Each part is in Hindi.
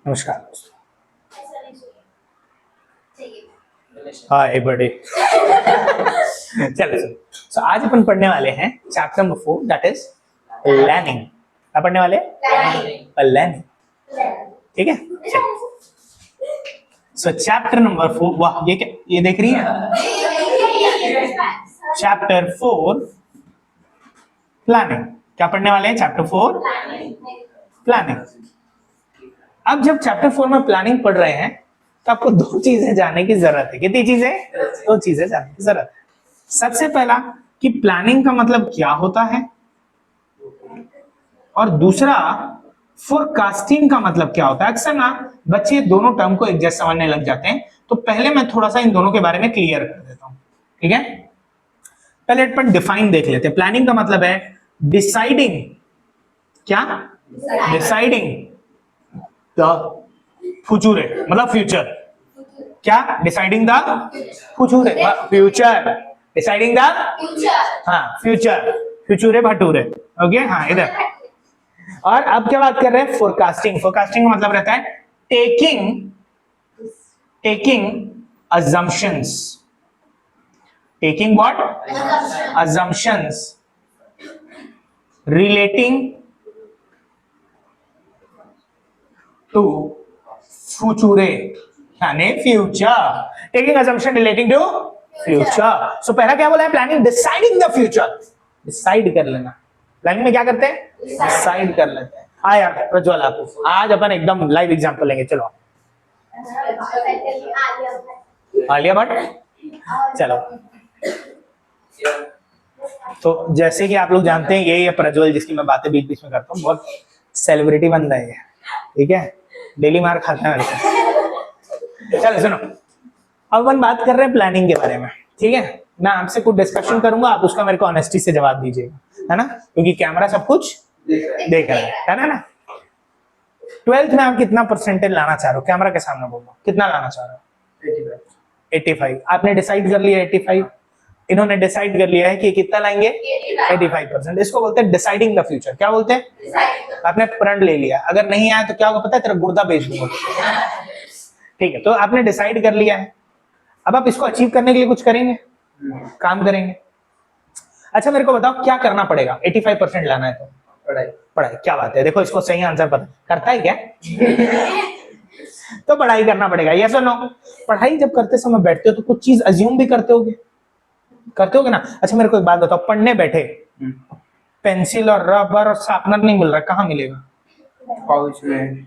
नमस्कार दोस्तों। हाय बड़े चलो सो आज अपन पढ़ने वाले हैं chapter number 4 that is planning. क्या पढ़ने वाले? प्लानिंग। ठीक है, चलो सो चैप्टर नंबर 4। वाह, ये क्या, ये देख रही है? Chapter 4 planning. क्या पढ़ने वाले हैं? Chapter 4 planning. अब जब चैप्टर 4 में प्लानिंग पढ़ रहे हैं तो आपको दो चीजें जानने की जरूरत है। कितनी चीजें? दो चीजें जानने की जरूरत है। सबसे पहला कि प्लानिंग का मतलब क्या होता है, और दूसरा फोरकास्टिंग का मतलब क्या होता है। अक्सर ना बच्चे दोनों टर्म को एक जैसे समझने लग जाते हैं, तो पहले मैं थोड़ा सा इन दोनों के बारे में क्लियर कर देता हूं। ठीक है, पहले अपन डिफाइन देख लेते हैं। प्लानिंग का मतलब है डिसाइडिंग, क्या? डिसाइडिंग द फ्यूचर, मतलब फ्यूचर। क्या? Deciding the future, future deciding the हाँ फ्यूचर, फ्यूचर भटूरे। ओके, हाँ इधर। और अब क्या बात कर रहे हैं? फोरकास्टिंग। फोरकास्टिंग का मतलब रहता है taking assumptions, taking what? Assumptions relating to future, यानी future. Taking assumption relating to future. So पहला क्या बोला है? Planning deciding the future. Decide कर लेना। प्लानिंग में क्या करते हैं? डिसाइड कर लेते हैं। हाँ यार प्रज्वल, आपको आज अपन एकदम लाइव एग्जांपल लेंगे। चलो आलिया भट्ट, चलो। तो जैसे कि आप लोग जानते हैं, यही है प्रज्वल जिसकी मैं बातें बीच बीच में करता हूँ। बहुत सेलिब्रिटी बंदा है, ठीक है, डेली मार खाता है मेरे से। चलो सुनो, अब अपन बात कर रहे हैं प्लानिंग के बारे में। ठीक है, मैं आपसे कुछ डिस्कशन करूंगा, आप उसका मेरे को ऑनेस्टी से जवाब दीजिएगा, है ना, क्योंकि कैमरा सब कुछ देख रहा है ना। 12th में आप कितना परसेंटेज लाना चाह रहे हो? कैमरा के सामने बोलो, कितना लाना चाह रहे हो? 85। आपने डिसाइड कर लिया 85, इन्होंने डिसाइड कर लिया है कि कितना लाएंगे? 85%। इसको बोलते हैं डिसाइडिंग द फ्यूचर। क्या बोलते हैं? आपने प्रण ले लिया, अगर नहीं आया तो क्या होगा पता है? तेरा गुर्दा बेच दूंगा। ठीक है, तो आपने डिसाइड कर लिया है, अब आप इसको अचीव करने के लिए कुछ करेंगे, काम करेंगे। अच्छा मेरे को बताओ क्या करना पड़ेगा? 85% लाना है तो पढ़ाई। पढ़ाई, क्या बात है, देखो इसको सही आंसर पता करता है क्या? तो पढ़ाई करना पड़ेगा, यस और नो? पढ़ाई जब करते समय बैठते हो तो कुछ चीज अज्यूम भी करते होगे ना। अच्छा मेरे को एक बात बताओ, पढ़ने बैठे पेंसिल और रबर और शार्पनर नहीं मिल रहा, कहाँ मिलेगा? पाउच में।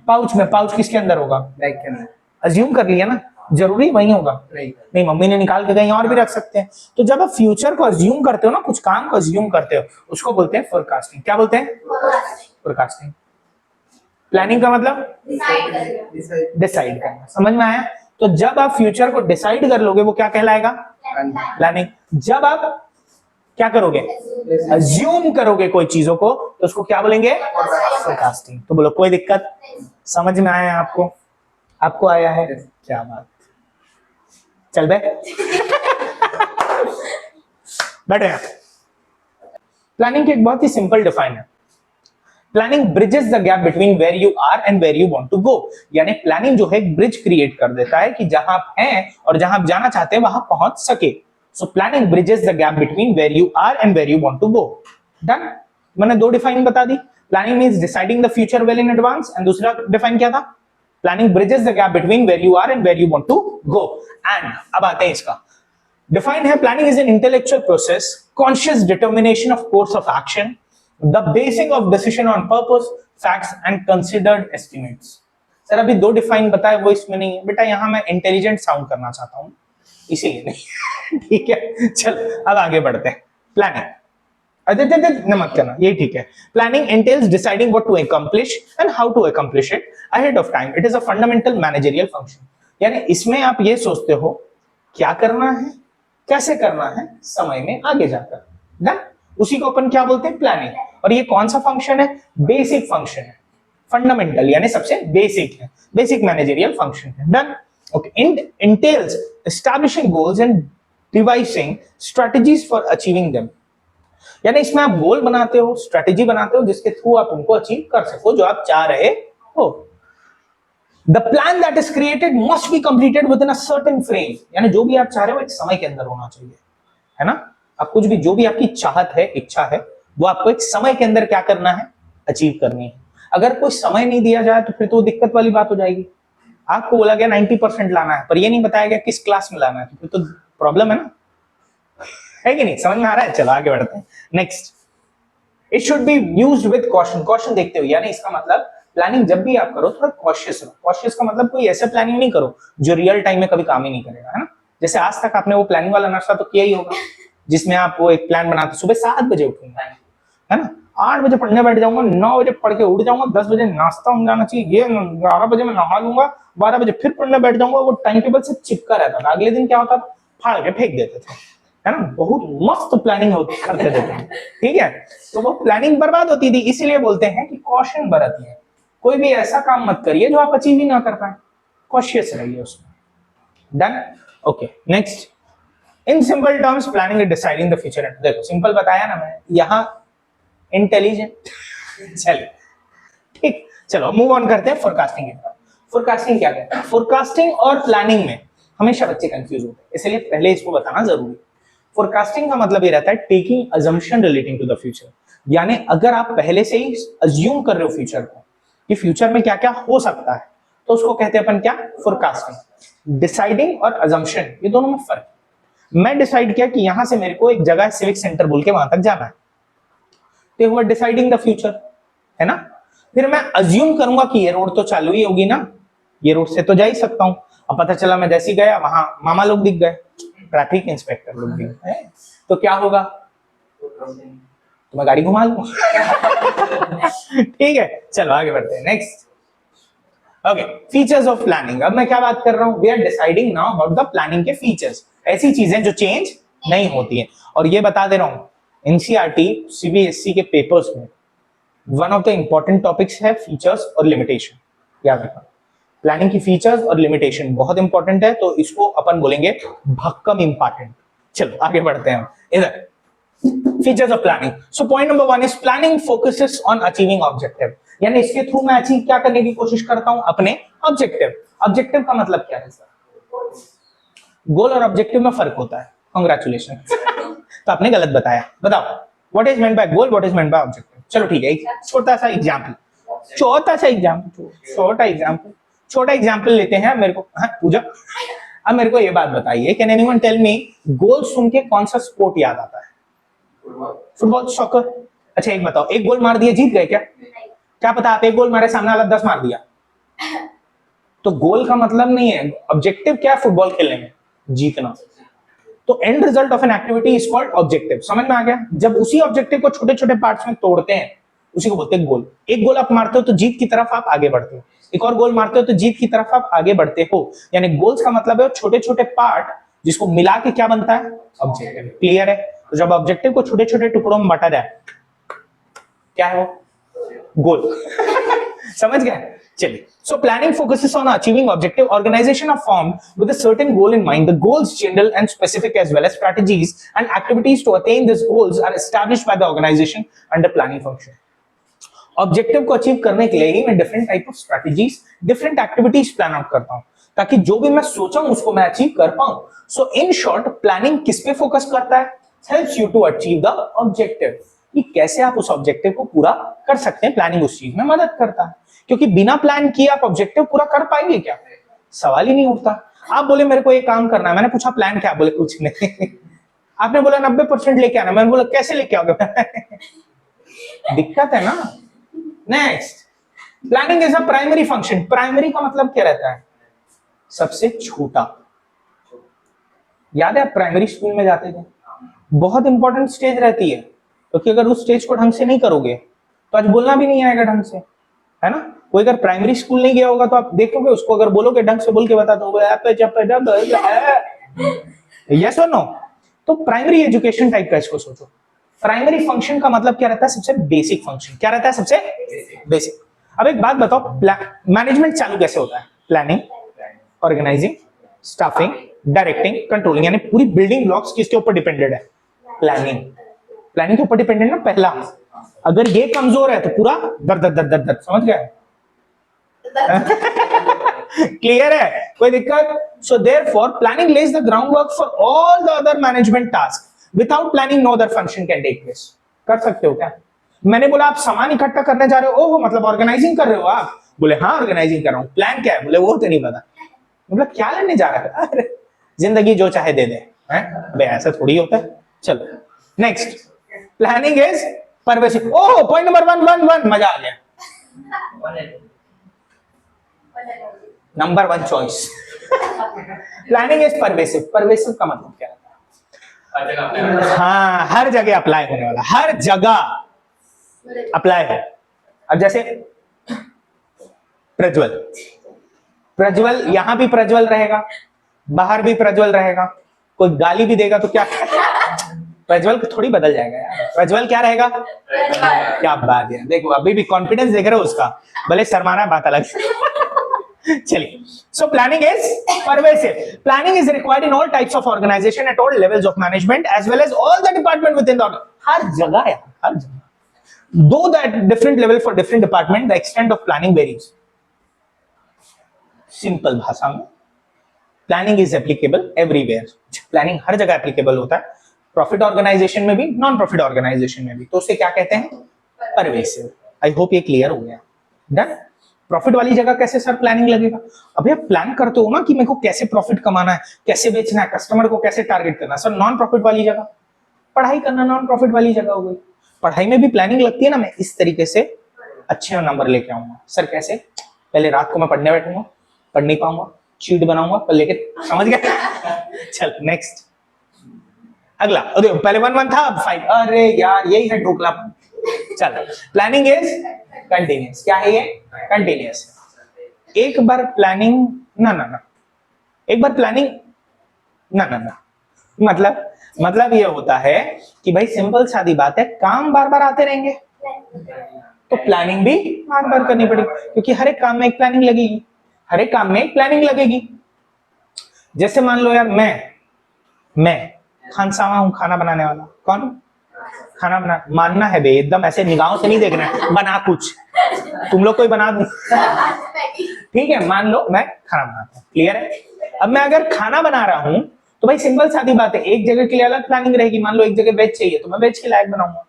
पाउच किसके अंदर होगा? बैग के अंदर। अज्यूम कर लिया ना, जरूरी वही होगा? नहीं, मम्मी ने निकाल के कहीं और भी रख सकते हैं। तो जब आप फ्यूचर को अज्यूम करते हो ना, कुछ काम को अज्यूम करते हो, उसको बोलते हैं फोरकास्टिंग। क्या बोलते हैं? फोरकास्टिंग। प्लानिंग का मतलब डिसाइड करना। समझ में आया? तो जब आप फ्यूचर को डिसाइड कर लोगे वो क्या कहलाएगा? प्लानिंग। जब आप क्या करोगे? अज्यूम करोगे कोई चीजों को, तो उसको क्या बोलेंगे? फोरकास्टिंग। तो बोलो कोई दिक्कत? समझ में आया आपको? आपको आया है? क्या बात, चल बे बैठ गया। प्लानिंग की एक बहुत ही सिंपल डिफाइन है। Planning bridges the gap between where you are and where you want to go. यानी प्लानिंग जो है एक ब्रिज क्रिएट कर देता है कि जहां आप हैं और जहां आप जाना चाहते हैं वहां पहुंच सके। So planning bridges the gap between where you are and where you want to go. Done. मैंने दो डिफाइन बता दी। Planning means deciding the future well in advance, and दूसरा डिफाइन क्या था? Planning bridges the gap between where you are and where you want to go. And अब आते हैं इसका डिफाइन है। Planning is an intellectual process, conscious determination of course of action, the basing of decision on purpose, facts and considered estimates। Sir अभी दो डिफाइन बताए वो इसमें नहीं है बेटा, यहां मैं इंटेलिजेंट साउंड करना चाहता हूं इसीलिए नहीं। ठीक है, चल अब आगे बढ़ते हैं। प्लानिंग, अरे मत करना, ये ठीक है। Planning entails deciding what to accomplish and how to accomplish it ahead of time. It is a fundamental managerial function। यानी इसमें आप ये सोचते हो क्या करना है, कैसे करना है, समय में आगे जाकर। डन। उसी को अपन क्या बोलते हैं? प्लानिंग। और ये कौन सा फंक्शन है? बेसिक फंक्शन है, फंडामेंटल यानी सबसे बेसिक है, बेसिक मैनेजरियल फंक्शन है। Done. Okay. entails establishing goals and devising strategies for achieving them। यानी इसमें आप गोल बनाते हो, स्ट्रेटेजी बनाते हो जिसके थ्रू आप उनको अचीव कर सको जो आप चाह रहे हो। The plan that is created must be completed with in a certain frame, यानी जो भी आप चाह रहे हो एक समय के अंदर होना चाहिए, है ना। आप कुछ भी, जो भी आपकी चाहत है, इच्छा है, वो आपको एक समय के अंदर क्या करना है, अचीव करनी है। अगर कोई समय नहीं दिया जाए तो फिर तो दिक्कत वाली बात हो जाएगी। आपको बोला गया 90% लाना है, पर ये नहीं बताया गया किस क्लास में लाना है, तो फिर तो प्रॉब्लम है ना, है कि नहीं? समझ में आ रहा है? चलो आगे बढ़ते हैं। Next, it should be used with caution. Caution देखते हो, यानी इसका मतलब प्लानिंग जब भी आप करो थोड़ा कॉशियस रहो। कॉशियस का मतलब कोई ऐसा प्लानिंग नहीं करो जो रियल टाइम में कभी काम ही नहीं करेगा, है ना। जैसे आज तक आपने वो प्लानिंग वाला नाश्ता तो किया ही होगा, जिसमें आप वो एक प्लान बनाते, सुबह 7 बजे उठूंगा, है ना, 8 बजे पढ़ने बैठ जाऊंगा, 9 बजे पढ़ के उठ जाऊंगा, 10 बजे नाश्ता हो जाना चाहिए, ये 11 बजे मैं नहा लूंगा, 12 बजे फिर पढ़ने बैठ जाऊंगा। वो टाइम टेबल से चिपका रहता था। अगले दिन क्या होता था, फाड़ के फेंक देते थे, है ना। बहुत मस्त प्लानिंग करते देते हैं, ठीक है। तो वो प्लानिंग बर्बाद होती थी, इसीलिए बोलते हैं कि कॉशन बरतिए। कोई भी ऐसा काम मत करिए जो आप अचीव ही ना कर पाए, कॉशियस रहिए उसमें। Done, okay. Next, in simple terms planning is deciding the future. देखो सिंपल बताया ना मैं, यहां इंटेलिजेंट। चलिए ठीक, चलो मूव ऑन करते हैं फोरकास्टिंग की तरफ। फोरकास्टिंग क्या कहता है? फोरकास्टिंग और प्लानिंग में हमेशा बच्चे कंफ्यूज होते हैं, इसलिए पहले इसको बताना जरूरी। फोरकास्टिंग का मतलब ये रहता है taking assumption relating to the future, यानी अगर आप पहले से ही अज्यूम कर रहे हो फ्यूचर को कि फ्यूचर में क्या क्या हो सकता है, तो उसको कहते हैं अपन क्या, फोरकास्टिंग। डिसाइडिंग और अजम्पशन ये दोनों में फर्क है। मैं डिसाइड किया कि यहां से मेरे को एक जगह सिविक सेंटर बोल के वहां तक जाना है, तो हुआ डिसाइडिंग द फ्यूचर, है ना। फिर मैं अज्यूम करूंगा कि ये रोड तो चालू ही होगी ना, ये रोड से तो जा ही सकता हूं। अब पता चला मैं जैसे ही गया वहां मामा लोग दिख गए, ट्रैफिक इंस्पेक्टर लोग दिख गए, तो क्या होगा, तो मैं गाड़ी घुमा लूंगा। ठीक है, चलो आगे बढ़ते हैं। Next, okay, features of planning. अब मैं क्या बात कर रहा हूं, we are deciding now about the planning के फीचर्स, ऐसी चीजें जो चेंज नहीं होती हैं। और ये बता दे रहा हूं, एनसीईआरटी सीबीएसई के पेपर्स में one of the important topics है फीचर्स और लिमिटेशन। याद रखना, प्लानिंग की फीचर्स और लिमिटेशन बहुत इंपॉर्टेंट है, तो इसको अपन बोलेंगे भक्कम इंपॉर्टेंट। चलो आगे बढ़ते हैं इधर, features of planning. So point number 1 is planning focuses on achieving objective, यानी इसके थ्रू मैं अचीव क्या करने की कोशिश करता हूं, अपने ऑब्जेक्टिव। ऑब्जेक्टिव का मतलब क्या है सर? गोल और ऑब्जेक्टिव में फर्क होता है, कांग्रेचुलेशन। तो आपने गलत बताया, बताओ what is meant by goal, what is meant by objective. चलो ठीक है, एक छोटा सा एग्जांपल, छोटा एग्जांपल लेते हैं। मेरे को, हाँ पूजा, अब मेरे को ये बात बताइए, कैन एनीवन टेल मी, गोल सुन के कौन सा स्पोर्ट याद आता है? Football, soccer. अच्छा एक बताओ, एक गोल मार दिया जीत गए क्या? क्या पता आप एक गोल मारे, सामने वाला 10 मार दिया, तो गोल का मतलब नहीं है। ऑब्जेक्टिव क्या है फुटबॉल खेलने में? जीतना। तो and result of an activity is called objective. समझ में आ गया? जब उसी ऑब्जेक्टिव को छोटे छोटे पार्ट्स में तोड़ते हैं, उसी को बोलते हैं गोल। एक गोल आप मारते हो तो जीत की तरफ आप आगे बढ़ते हो, एक और गोल मारते हो तो जीत की तरफ आप आगे बढ़ते हो। यानी गोल्स का मतलब है छोटे छोटे पार्ट जिसको मिला के क्या बनता है, ऑब्जेक्टिव। क्लियर है? तो जब ऑब्जेक्टिव को छोटे छोटे टुकड़ों में बांटा जाए, क्या है वो? गोल। समझ गए? चलिए, so planning focuses on achieving objective. Organization are formed with a certain goal in mind. The goals, general and specific, as well as strategies and activities to attain these goals, are established by the organization under planning function. Objective को अचीव करने के लिए ही मैं different type of strategies, different activities plan out करता हूं, ताकि जो भी मैं सोचा हूं उसको मैं अचीव कर पाऊं। सो इन शॉर्ट, प्लानिंग किस पे फोकस करता है? Helps you to achieve the objective, कि कैसे आप उस ऑब्जेक्टिव को पूरा कर सकते हैं। प्लानिंग उस चीज में मदद करता है, क्योंकि बिना प्लान किए आप ऑब्जेक्टिव पूरा कर पाएंगे क्या? सवाल ही नहीं उठता। आप बोले मेरे को ये काम करना है, मैंने पूछा प्लान क्या? बोले कुछ नहीं। आपने बोला 90% लेके आना, मैंने बोला कैसे लेके आओगे? दिक्कत है ना। Next, planning is a primary function. Primary का मतलब क्या रहता है? सबसे छोटा। याद है आप प्राइमरी स्कूल में जाते थे, बहुत इंपॉर्टेंट स्टेज रहती है, क्योंकि अगर उस स्टेज को ढंग से नहीं करोगे तो आज बोलना भी नहीं आएगा ढंग से, है ना। कोई अगर प्राइमरी स्कूल नहीं गया होगा तो आप देखोगे उसको, अगर बोलोगे ढंग से बोल के बता दो, यस और नो। तो प्राइमरी एजुकेशन टाइप का इसको सोचो। प्राइमरी फंक्शन का मतलब क्या रहता है? सबसे बेसिक फंक्शन। क्या रहता है? सबसे बेसिक। अब एक बात बताओ, मैनेजमेंट चालू कैसे होता है? Planning, organising, staffing, directing, controlling, यानी पूरी बिल्डिंग ब्लॉक्स किसके ऊपर डिपेंडेड है? प्लानिंग। प्लानिंग के ऊपर डिपेंडेड ना पहला। अगर ये कमजोर है तो पूरा दर दर दर दर दर, समझ गए? क्लियर है, कोई दिक्कत? So therefore planning lays the ground work for all the other management task, without planning no other function can take place. कर सकते हो क्या? मैंने बोला आप सामान इकट्ठा करने जा रहे हो, ओह मतलब ऑर्गेनाइजिंग कर रहे हो आप? बोले हाँ ऑर्गेनाइजिंग कर रहा हूँ। प्लान क्या है? बोले वो तो नहीं पता। मतलब क्या लेने जा रहा है? अरे जिंदगी जो चाहे दे दे, हैं? बे ऐसा थोड़ी होता है। चलो next, planning is pervasive. Oh point number 111, मजा आ गया। Number 1 choice. Planning is pervasive. Pervasive का मतलब क्या है? हाँ हर जगह अप्लाई होने वाला, हर जगह अप्लाई है। अब जैसे प्रज्वल, प्रज्वल यहां भी प्रज्वल रहेगा, बाहर भी प्रज्वल रहेगा, कोई गाली भी देगा तो क्या प्रज्वल थोड़ी बदल जाएगा यार। प्रज्वल क्या रहेगा? क्या बात है, देखो अभी भी कॉन्फिडेंस देख रहे हो उसका, भले शर्माना बात अलग। चलिए, so planning is pervasive. Planning is required in all types of organization at all levels of management as well as all the department within the, हर जगह है, हर जगह। Though that different level for different department, the extent of planning varies. Simple भाषा में planning is applicable everywhere. Planning हर जगह एप्लीकेबल होता है, प्रॉफिट ऑर्गेनाइजेशन में भी, नॉन प्रॉफिट ऑर्गेनाइजेशन में भी। तो उसे क्या कहते हैं? परवेसिव। आई होप ये क्लियर हो गया। डन। प्रॉफिट वाली जगह कैसे सर प्लानिंग लगेगा? अभी आप प्लान करते हो ना कि मेरे को कैसे प्रॉफिट कमाना है, कैसे बेचना है, कस्टमर को कैसे टारगेट करना है। सर नॉन प्रॉफिट वाली जगह पढ़ाई करना नॉन प्रॉफिट वाली जगह हो गई। पढ़ाई में भी प्लानिंग लगती है ना, मैं इस तरीके से अच्छे नंबर लेके आऊंगा। सर कैसे? पहले रात को मैं पढ़ने बैठूंगा, पढ़ नहीं पाऊंगा, शीट बनाऊंगा, कल लेके, समझ गया? चल नेक्स्ट, अगला। अरे पहले 1 1 था, अब 5। अरे यार यही है ढोकला। चल, प्लानिंग इज कंटिन्यूअस। क्या है ये? कंटिन्यूअस। एक बार प्लानिंग ना ना ना, एक बार प्लानिंग ना ना ना, मतलब ये होता है कि भाई सिंपल सादी बात है, काम बार बार आते रहेंगे तो प्लानिंग भी बार बार करनी पड़ेगी, क्योंकि हर एक काम में एक प्लानिंग लगेगी, हर एक काम में एक प्लानिंग लगेगी। जैसे मान लो यार मैं खानसामा हूं, खाना बनाने वाला। कौन? खाना बना, मानना है बे, एकदम ऐसे निगाहों से नहीं देखना है, बना कुछ, तुम लोग कोई बना दो, ठीक है? मान लो मैं खाना बनाता हूं, क्लियर है? अब मैं अगर खाना बना रहा हूं तो भाई सिंपल सादी बात है, एक जगह के लिए अलग प्लानिंग रहेगी। मान लो एक जगह वेज चाहिए तो मैं वेज के लायक बनाऊंगा,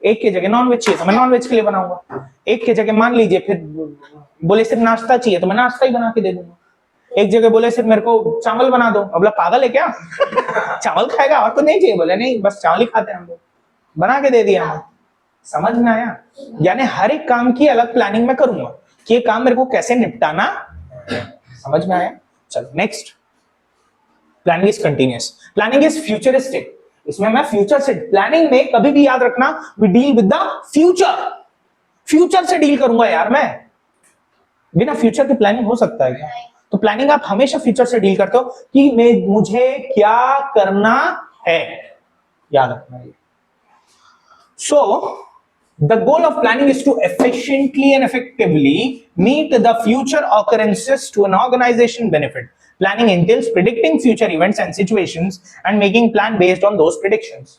एक के जगह नॉन वेज चाहिए तो मैं नॉन वेज के लिए बनाऊंगा, एक के जगह मान लीजिए फिर बोले सिर्फ नाश्ता चाहिए तो मैं नाश्ता ही बना के दे दूंगा, एक जगह बोले सिर्फ मेरे को चावल बना दो, अब पागल है क्या? चावल खाएगा और तो नहीं चाहिए? बोले नहीं बस चावल ही खाते हैं हम लोग, बना के दे दिया हमें। समझ में आया? यानी हर एक काम की अलग प्लानिंग में करूंगा कि ये काम मेरे को कैसे निपटाना। समझ में आया? चलो next, planning is continuous. Planning is futuristic. इसमें मैं फ्यूचर से, प्लानिंग में कभी भी याद रखना, we deal with the future. Future से डील करूंगा यार मैं, बिना फ्यूचर के प्लानिंग हो सकता है क्या? तो प्लानिंग आप हमेशा फ्यूचर से डील करते हो कि मुझे क्या करना है, याद रखना है। सो the goal of planning is to efficiently and effectively meet the future occurrences to an organization benefit. Planning entails predicting future events and situations and making plan based on those predictions.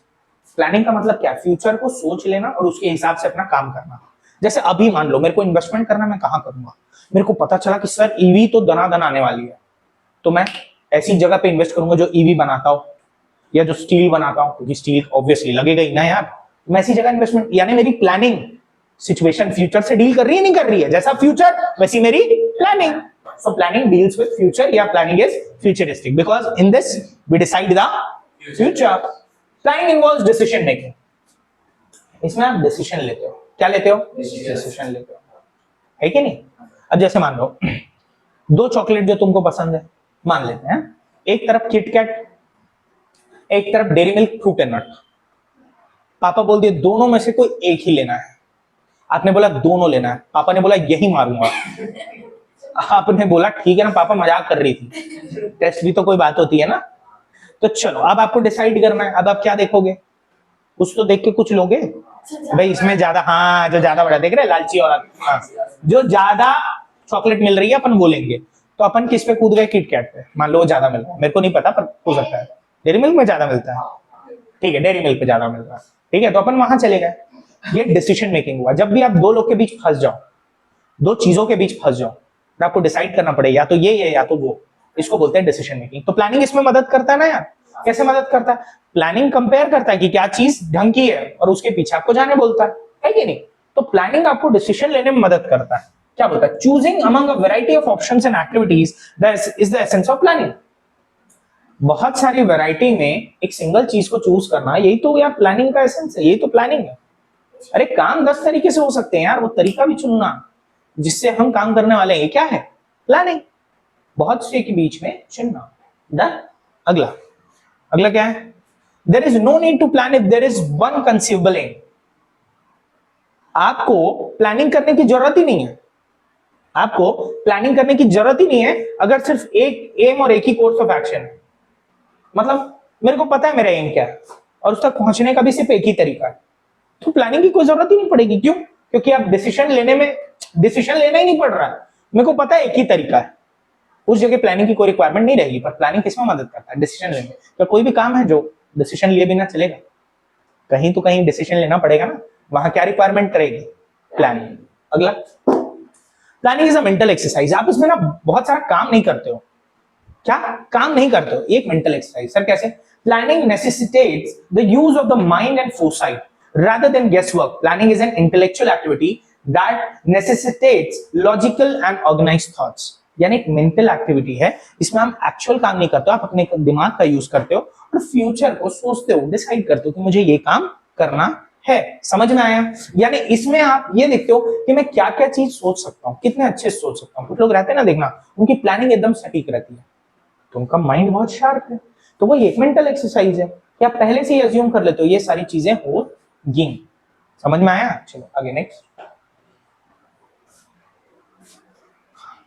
Planning का मतलब क्या? फ्यूचर को सोच लेना और उसके हिसाब से अपना काम करना। जैसे अभी मान लो मेरे को इन्वेस्टमेंट करना, मैं कहाँ करूंगा? मेरे को पता चला कि सर ईवी तो दनादन आने वाली है, तो मैं ऐसी जगह पे इन्वेस्ट करूंगा जो ईवी बनाता हो या जो स्टील बनाता हो, क्योंकि स्टील ऑब्वियसली लगेगा ही ना यार। मैं ऐसी जगह इन्वेस्टमेंट, यानी मेरी प्लानिंग सिचुएशन फ्यूचर से डील कर रही है नहीं कर रही है? जैसा फ्यूचर वैसी मेरी planning. So planning deals with future, या planning is futuristic because in this we decide the future. Planning involves decision making. इसमें आप डिसीजन लेते हो। क्या लेते हो? डिसीजन लेते हो, है कि नहीं? अब जैसे मान लो 2 चॉकलेट जो तुमको पसंद है, मान लेते हैं, एक तरफ किटकैट, एक तरफ Dairy Milk Fruit and Nut. पापा बोल दिए दोनों में से कोई एक ही लेना है। आपने बोला दोनों लेना है, पापा ने बोला यही मारूंगा। आपने बोला ठीक है ना पापा, मजाक कर रही थी, टेस्ट भी तो कोई बात होती है ना। तो चलो अब आपको डिसाइड करना है, अब आप क्या देखोगे? कुछ तो देख के कुछ लोगे भाई, इसमें ज्यादा, हाँ जो ज्यादा बड़ा देख रहे लालची और हाँ, जो ज्यादा चॉकलेट मिल रही है अपन बोलेंगे, तो अपन किस पे कूद गए? किटकैट पे। मान लो ज्यादा मिल रहा है, मेरे को नहीं पता पर हो सकता है डेयरी मिल्क में ज्यादा मिलता है, ठीक है डेयरी मिल्क पे ज्यादा मिल रहा है, ठीक है, तो अपन वहां चले गए। ये डिसीजन मेकिंग हुआ। जब भी आप 2 लोग के बीच फंस जाओ, 2 चीजों के बीच फंस जाओ, आपको डिसाइड करना पड़े या तो ये है या तो वो, इसको बोलते हैं डिसीजन मेकिंग। तो प्लानिंग इसमें मदद करता है ना यार। कैसे मदद करता है? प्लानिंग कंपेयर करता है कि क्या चीज ढंग की है और उसके पीछे आपको जाने बोलता है कि नहीं। तो प्लानिंग आपको डिसीजन लेने में मदद करता है। क्या बोलता है? Choosing among a variety of options and activities that is the essence of planning. बहुत सारी वैरायटी में एक सिंगल चीज को चूज करना, यही तो यार प्लानिंग का एसेंस है, यही तो प्लानिंग है। अरे काम 10 तरीके से हो सकते हैं यार, वो तरीका भी चुनना जिससे हम काम करने वाले हैं, ये क्या है? प्लानिंग। बहुत से के बीच में चुनना। डन। अगला अगला क्या है? There is no need to plan if there is one conceivable aim. आपको प्लानिंग करने की जरूरत ही नहीं है, आपको प्लानिंग करने की जरूरत ही नहीं है अगर सिर्फ एक एम और एक ही कोर्स ऑफ एक्शन है। मतलब मेरे को पता है मेरा एम क्या है और उस तक पहुंचने का भी सिर्फ एक ही तरीका है, तो प्लानिंग की कोई जरूरत ही नहीं पड़ेगी। क्यों? क्योंकि आप डिसीजन लेना ही नहीं पड़ रहा है। मेरे को पता है एक ही तरीका है, उस जगह प्लानिंग की कोई रिक्वायरमेंट नहीं रहेगी। पर प्लानिंग किसमें मदद करता है? डिसीजन लेने। तो कोई भी काम है जो डिसीजन लिए बिना चलेगा, कहीं तो कहीं डिसीजन लेना पड़ेगा ना, वहां क्या रिक्वायरमेंट करेगी? प्लानिंग। अगला, planning is a mental exercise. आप इसमें ना बहुत सारा काम नहीं करते हो। क्या काम नहीं करते हो? एक मेंटल एक्सरसाइज। सर कैसे? Planning necessitates the use of the mind and foresight rather than guesswork. Planning is an intellectual activity that necessitates logical and organized thoughts. यानी एक मेंटल एक्टिविटी है, इसमें हम एक्चुअल काम नहीं करते हो, आप अपने दिमाग का यूज करते हो और फ्यूचर को सोचते हो, डिसाइड करते हो कि मुझे ये काम करना है। समझ में आया? यानी इसमें आप ये देखते हो कि मैं क्या क्या चीज सोच सकता हूँ, कितने अच्छे से सोच सकता हूँ। कुछ लोग रहते हैं ना, देखना उनकी प्लानिंग एकदम सटीक रहती है, तो उनका माइंड बहुत शार्प है। तो वो एक मेंटल एक्सरसाइज है कि आप पहले से ही अज्यूम कर लेते हो ये सारी चीजें हो गिन। समझ में आया? चलो आगे नेक्स्ट।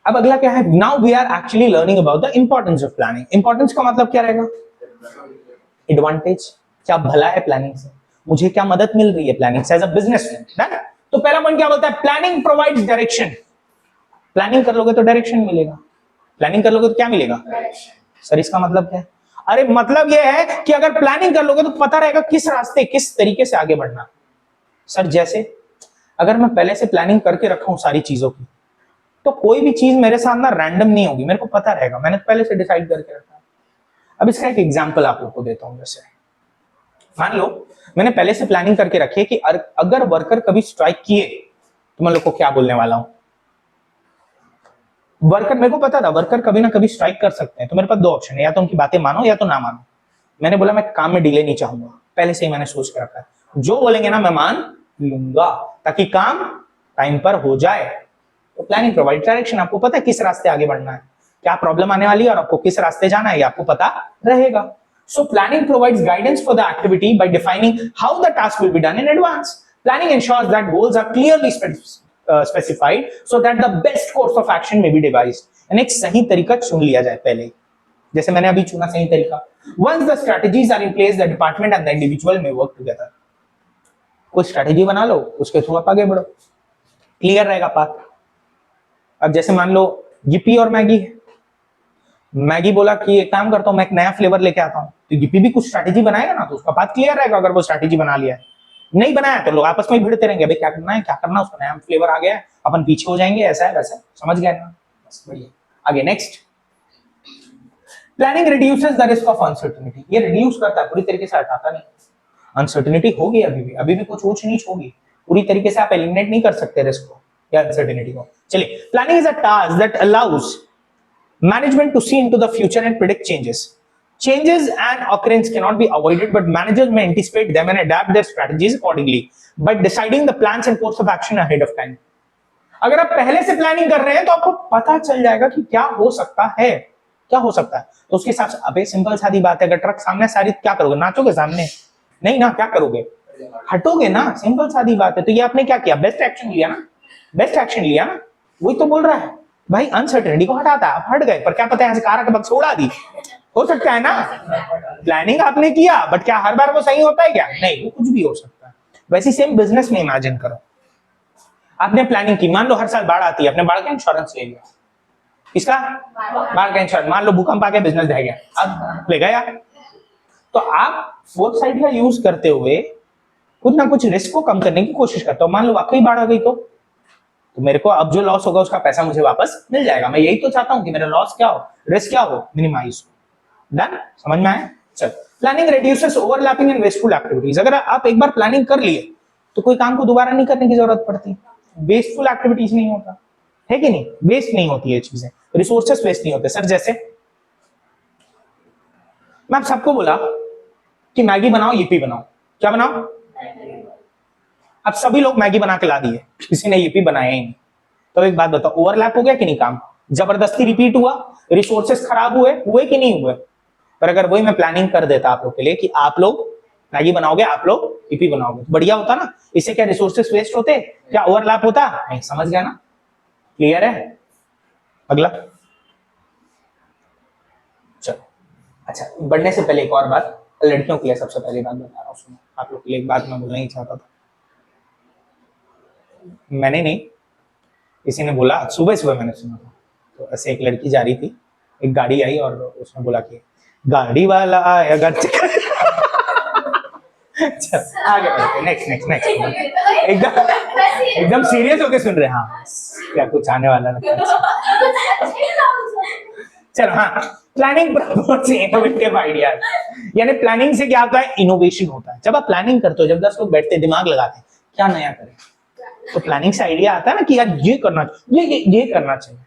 अब अगला क्या है? Now we are actually learning about the importance of planning. Importance का मतलब क्या रहेगा? एडवांटेज। क्या भला है प्लानिंग से, मुझे क्या मदद मिल रही है प्लानिंग से एज अ बिजनेसमैन। तो पहला पॉइंट क्या बोलता है? Planning provides direction. प्लानिंग कर लोगे तो डायरेक्शन मिलेगा। प्लानिंग कर लोगे तो क्या मिलेगा? सर इसका मतलब क्या है? अरे मतलब यह है कि अगर प्लानिंग कर लोगे तो पता रहेगा किस रास्ते किस तरीके से आगे बढ़ना। सर जैसे अगर मैं पहले से प्लानिंग करके रखा हूं सारी चीजों की, तो कोई भी चीज मेरे साथ ना रैंडम नहीं होगी, मेरे को पता रहेगा, मैंने पहले से डिसाइड करके रखा है। अब इसका एक एग्जांपल आप लोग को देता हूं। जैसे मान लो मैंने पहले से प्लानिंग करके रखी है कि अगर वर्कर कभी स्ट्राइक किए तो मैं लोग को क्या बोलने वाला हूं। वर्कर, मेरे को पता था वर्कर कभी ना कभी स्ट्राइक कर सकते हैं, तो मेरे पास दो ऑप्शन है, या तो उनकी बातें मानो या तो ना मानो। मैंने बोला मैं काम में डिले नहीं चाहूंगा, पहले से ही मैंने सोच के रखा है, जो बोलेंगे ना मैं मान लूंगा ताकि काम टाइम पर हो जाए। तो प्लानिंग प्रोवाइड डायरेक्शन, आपको पता है किस रास्ते आगे बढ़ना है, क्या प्रॉब्लम आने वाली है और आपको किस रास्ते जाना है, ये आपको पता रहेगा। So planning provides guidance for the activity by defining how the task will be done in advance. Planning ensures that goals are clearly specified so that the best course of action may be devised। यानी एक सही तरीका चुन लिया जाए पहले, जैसे मैंने अभी चुना सही तरीका। Once the strategies are in place, the department and the individual may work together। कोई स्ट्रैटेजी बना लो, उसके थ्रू आप आगे बढ़ो, क्लियर रहेगा पाथ। अब जैसे मान लो गिप्पी और मैगी है, मैगी बोला कि एक काम करता हूं मैं एक नया फ्लेवर लेके आता हूं, तो गिप्पी भी कुछ स्ट्रैटेजी बनाएगा ना, तो उसका पाथ क्लियर रहेगा अगर वो स्ट्रैटेजी बना लिया है। नहीं बनाया तो लोग आपस में ही भिड़ते रहेंगे, भाई क्या करना है क्या करना, उसका नया फ्लेवर आ गया है अपन पीछे हो जाएंगे, ऐसा है वैसा है। समझ गए ना? बस बढ़िया। आगे next, planning reduces the risk of uncertainty. ये रिड्यूस करता है, पूरी तरीके से हटाता नहीं। अनसर्टेनिटी होगी, अभी भी कुछ ऊंच नीच होगी, पूरी तरीके से आप एलिमिनेट नहीं कर सकते रिस्क को या अनसर्टेनिटी को। चलिए, planning is a task that allows management to see into the future and predict changes. Changes and occurrence cannot be avoided, but managers may anticipate them and adapt their strategies accordingly by deciding the plans and course of action ahead of time। अगर आप पहले से प्लानिंग कर रहे हैं तो आपको पता चल जाएगा कि क्या हो सकता है, क्या हो सकता है। तो उसके हिसाब से, अबे सिंपल सादी बात है, अगर ट्रक सामने सारी क्या करोगे? नाचोगे सामने? नहीं ना, क्या करोगे? हटोगे ना, सिंपल सादी बात है। तो ये आपने क्या किया? बेस्ट एक्शन लिया ना, बेस्ट एक्शन लिया ना। वही तो बोल रहा है भाई, अनसर्टेनिटी को हटाता, आप हट गए, पर क्या पता है कार का बक्स उड़ा दी, हो सकता है ना। प्लानिंग आपने किया, बट क्या हर बार वो सही होता है क्या? नहीं, वो कुछ भी हो सकता है। वैसे सेम बिजनेस में इमेजिन करो, आपने प्लानिंग की, मान लो हर साल बाढ़ आती है, आपने बाढ़ का इंश्योरेंस ले लिया। किसका? बाढ़ का इंश्योरेंस। मान लो भूकंप आ गया, बिजनेस ढह गया, अब ले गया। तो आप फोर्थ साइड का यूज करते हुए कुछ ना कुछ रिस्क को कम करने की कोशिश करते हो। मान लो वाकई बाढ़ आ गई तो तो मेरे को अब जो लॉस होगा उसका पैसा मुझे वापस मिल जाएगा। मैं यही तो चाहता हूं कि मेरा लॉस क्या हो, रिस्क क्या हो, मिनिमाइज हो। डन, समझ में आया? चल, planning reduces overlapping and wasteful activities. अगर आप एक बार प्लानिंग कर लिए तो कोई काम को दोबारा नहीं करने की जरूरत पड़ती, वेस्टफुल एक्टिविटीज नहीं होता है कि नहीं, वेस्ट नहीं होती है चीजें, रिसोर्सेस वेस्ट नहीं होते। सर जैसे मैं आप सबको बोला कि मैगी बनाओ, यीपी बनाओ, क्या बनाओ? अब सभी लोग मैगी बना के ला दिए, किसी ने यीपी बनाया ही नहीं। तो एक बात बताओ, ओवरलैप हो गया कि नहीं काम? जबरदस्ती रिपीट हुआ, रिसोर्सेस खराब हुए कि नहीं हुए? पर अगर वही मैं प्लानिंग कर देता आप लोग के लिए कि आप लोग मैगी बनाओगे, आप लोग यीपी बनाओगे, तो बढ़िया होता ना। इससे क्या रिसोर्सेस वेस्ट होते, क्या ओवरलैप होता? नहीं। समझ गया ना? क्लियर है? अगला चलो। अच्छा, बढ़ने से पहले एक और बात, लड़कियों के लिए सबसे पहली बात बता रहा हूँ, सुनो। आप लोग के लिए एक बात मैं बोलना ही चाहता था, मैंने नहीं, किसी ने बोला, सुबह सुबह मैंने सुना था। तो ऐसे एक लड़की जा रही थी, एक गाड़ी आई और उसने बोला कि गाड़ी वाला आया घर आगे बढ़ते, नेक्स्ट नेक्स्ट नेक्स्ट। एकदम सीरियस होके सुन रहे हैं? हाँ, क्या कुछ आने वाला लगता है। चलो, हाँ, प्लानिंग प्रमोट्स इनोवेटिव आइडियाज। यानी प्लानिंग से क्या होता है? इनोवेशन होता है। जब आप प्लानिंग करते हो, जब 10 लोग बैठते दिमाग लगाते हैं क्या नया करें, तो प्लानिंग से आइडिया आता है ना कि यार ये करना, ये करना चाहिए।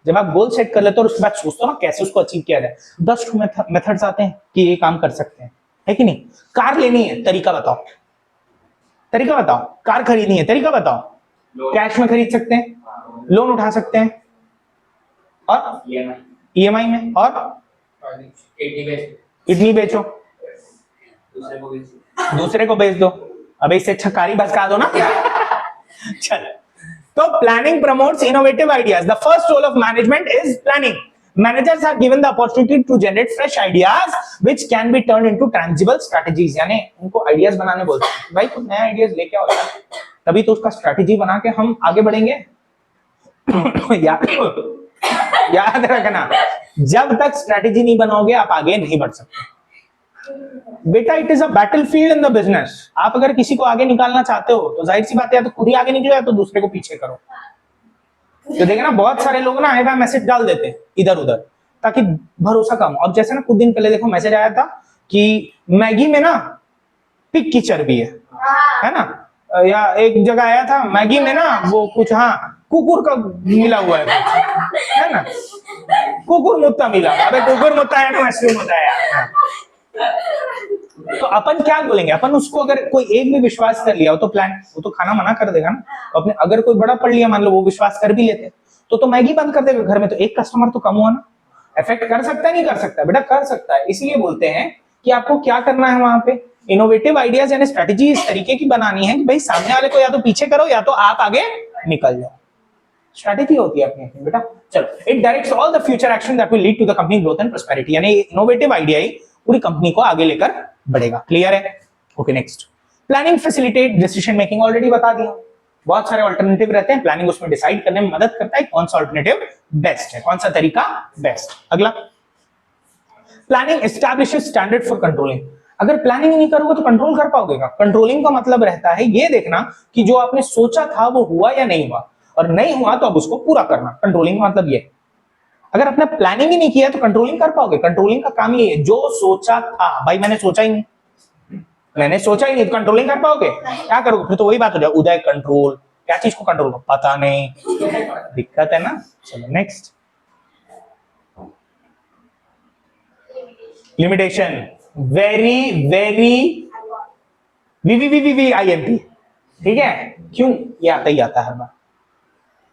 जब आप गोल सेट कर लेते हो और उसके बाद सोचते हो ना कैसे उसको अचीव किया जाए, 10 मेथड्स आते हैं कि ये काम कर सकते हैं, है कि नहीं? कार लेनी है, तरीका बताओ, तरीका बताओ। कार खरीदनी है, तरीका बताओ। कैश में खरीद सकते हैं, लोन उठा सकते हैं, और ईएमआई में, और किडनी बेचो, दूसरे को बेच दो। अब इससे अच्छा कार ही भसका दो ना। चल, तो planning promotes innovative ideas. The first role of management is planning. Managers are given the opportunity to generate fresh ideas which can be turned into tangible strategies. यानी उनको आइडियाज बनाने बोलते हैं, भाई कुछ नया आइडियाज लेके आओ, तभी तो उसका स्ट्रैटेजी बना के हम आगे बढ़ेंगे। याद रखना, जब तक स्ट्रैटेजी नहीं बनाओगे आप आगे नहीं बढ़ सकते बेटा। It is a battlefield in the business. आप अगर किसी को आगे निकालना चाहते हो तो जाहिर सी बात है, या तो खुद ही आगे निकलो या तो दूसरे को पीछे करो। तो देखना, बहुत सारे लोग ना आए मैसेज डाल देते हैं इधर उधर ताकि भरोसा कम। और जैसे ना कुछ दिन पहले देखो मैसेज आया था कि मैगी में ना पिग की चर्बी है ना, या एक जगह आया था मैगी में ना वो कुछ, हाँ, कुकुर का मिला हुआ है ना, कुकुर मुत्ता मिला। अबे कुकुर मुत्ता है ना, मशरूम होता है यार। तो अपन क्या बोलेंगे? अपन उसको अगर कोई एक भी विश्वास कर लिया हो तो प्लान, वो तो खाना मना कर देगा ना। अपने अगर कोई बड़ा पढ़ लिया, मान लो वो विश्वास कर भी लेते तो मैगी बंद कर देगा घर में, तो एक कस्टमर तो कम हुआ ना। इफेक्ट कर सकता है नहीं कर सकता? बेटा कर सकता है। इसलिए बोलते हैं कि आपको क्या करना है वहां पे, इनोवेटिव आइडियाज यानी स्ट्रेटेजी इस तरीके की बनानी है कि भाई सामने वाले को या तो पीछे करो या तो आप आगे निकल जाओ। स्ट्रेटेजी होती है अपनी अपनी बेटा। चलो, it directs all the future action that will lead to the company growth and prosperity. यानी इनोवेटिव आइडिया ही पूरी कंपनी को आगे लेकर बढ़ेगा। क्लियर है? Okay, next. Planning facilitate decision making. Already बता दिया, बहुत सारे ऑल्टरनेटिव रहते हैं, प्लानिंग उसमें डिसाइड करने में मदद करता है कौन सा ऑल्टरनेटिव बेस्ट है, कौन सा तरीका बेस्ट। अगला, planning establishes standard for controlling. अगर प्लानिंग नहीं करोगे तो कंट्रोल कर पाओगे क्या? कंट्रोलिंग का मतलब रहता है ये देखना कि जो आपने सोचा था वो हुआ या नहीं हुआ, और नहीं हुआ तो अब उसको पूरा करना। कंट्रोलिंग का मतलब ये। अगर आपने प्लानिंग ही नहीं किया तो कंट्रोलिंग कर पाओगे? कंट्रोलिंग का काम ये है, जो सोचा था, भाई मैंने सोचा ही नहीं, मैंने सोचा ही नहीं, तो कंट्रोलिंग कर पाओगे? क्या करोगे फिर? तो वही बात हो जाए, उदय कंट्रोल, क्या चीज को कंट्रोल, पता नहीं, दिक्कत है ना। चलो next, limitation. Very very VVVVIMP, ठीक है? क्यों? ये आता ही आता है हर बार,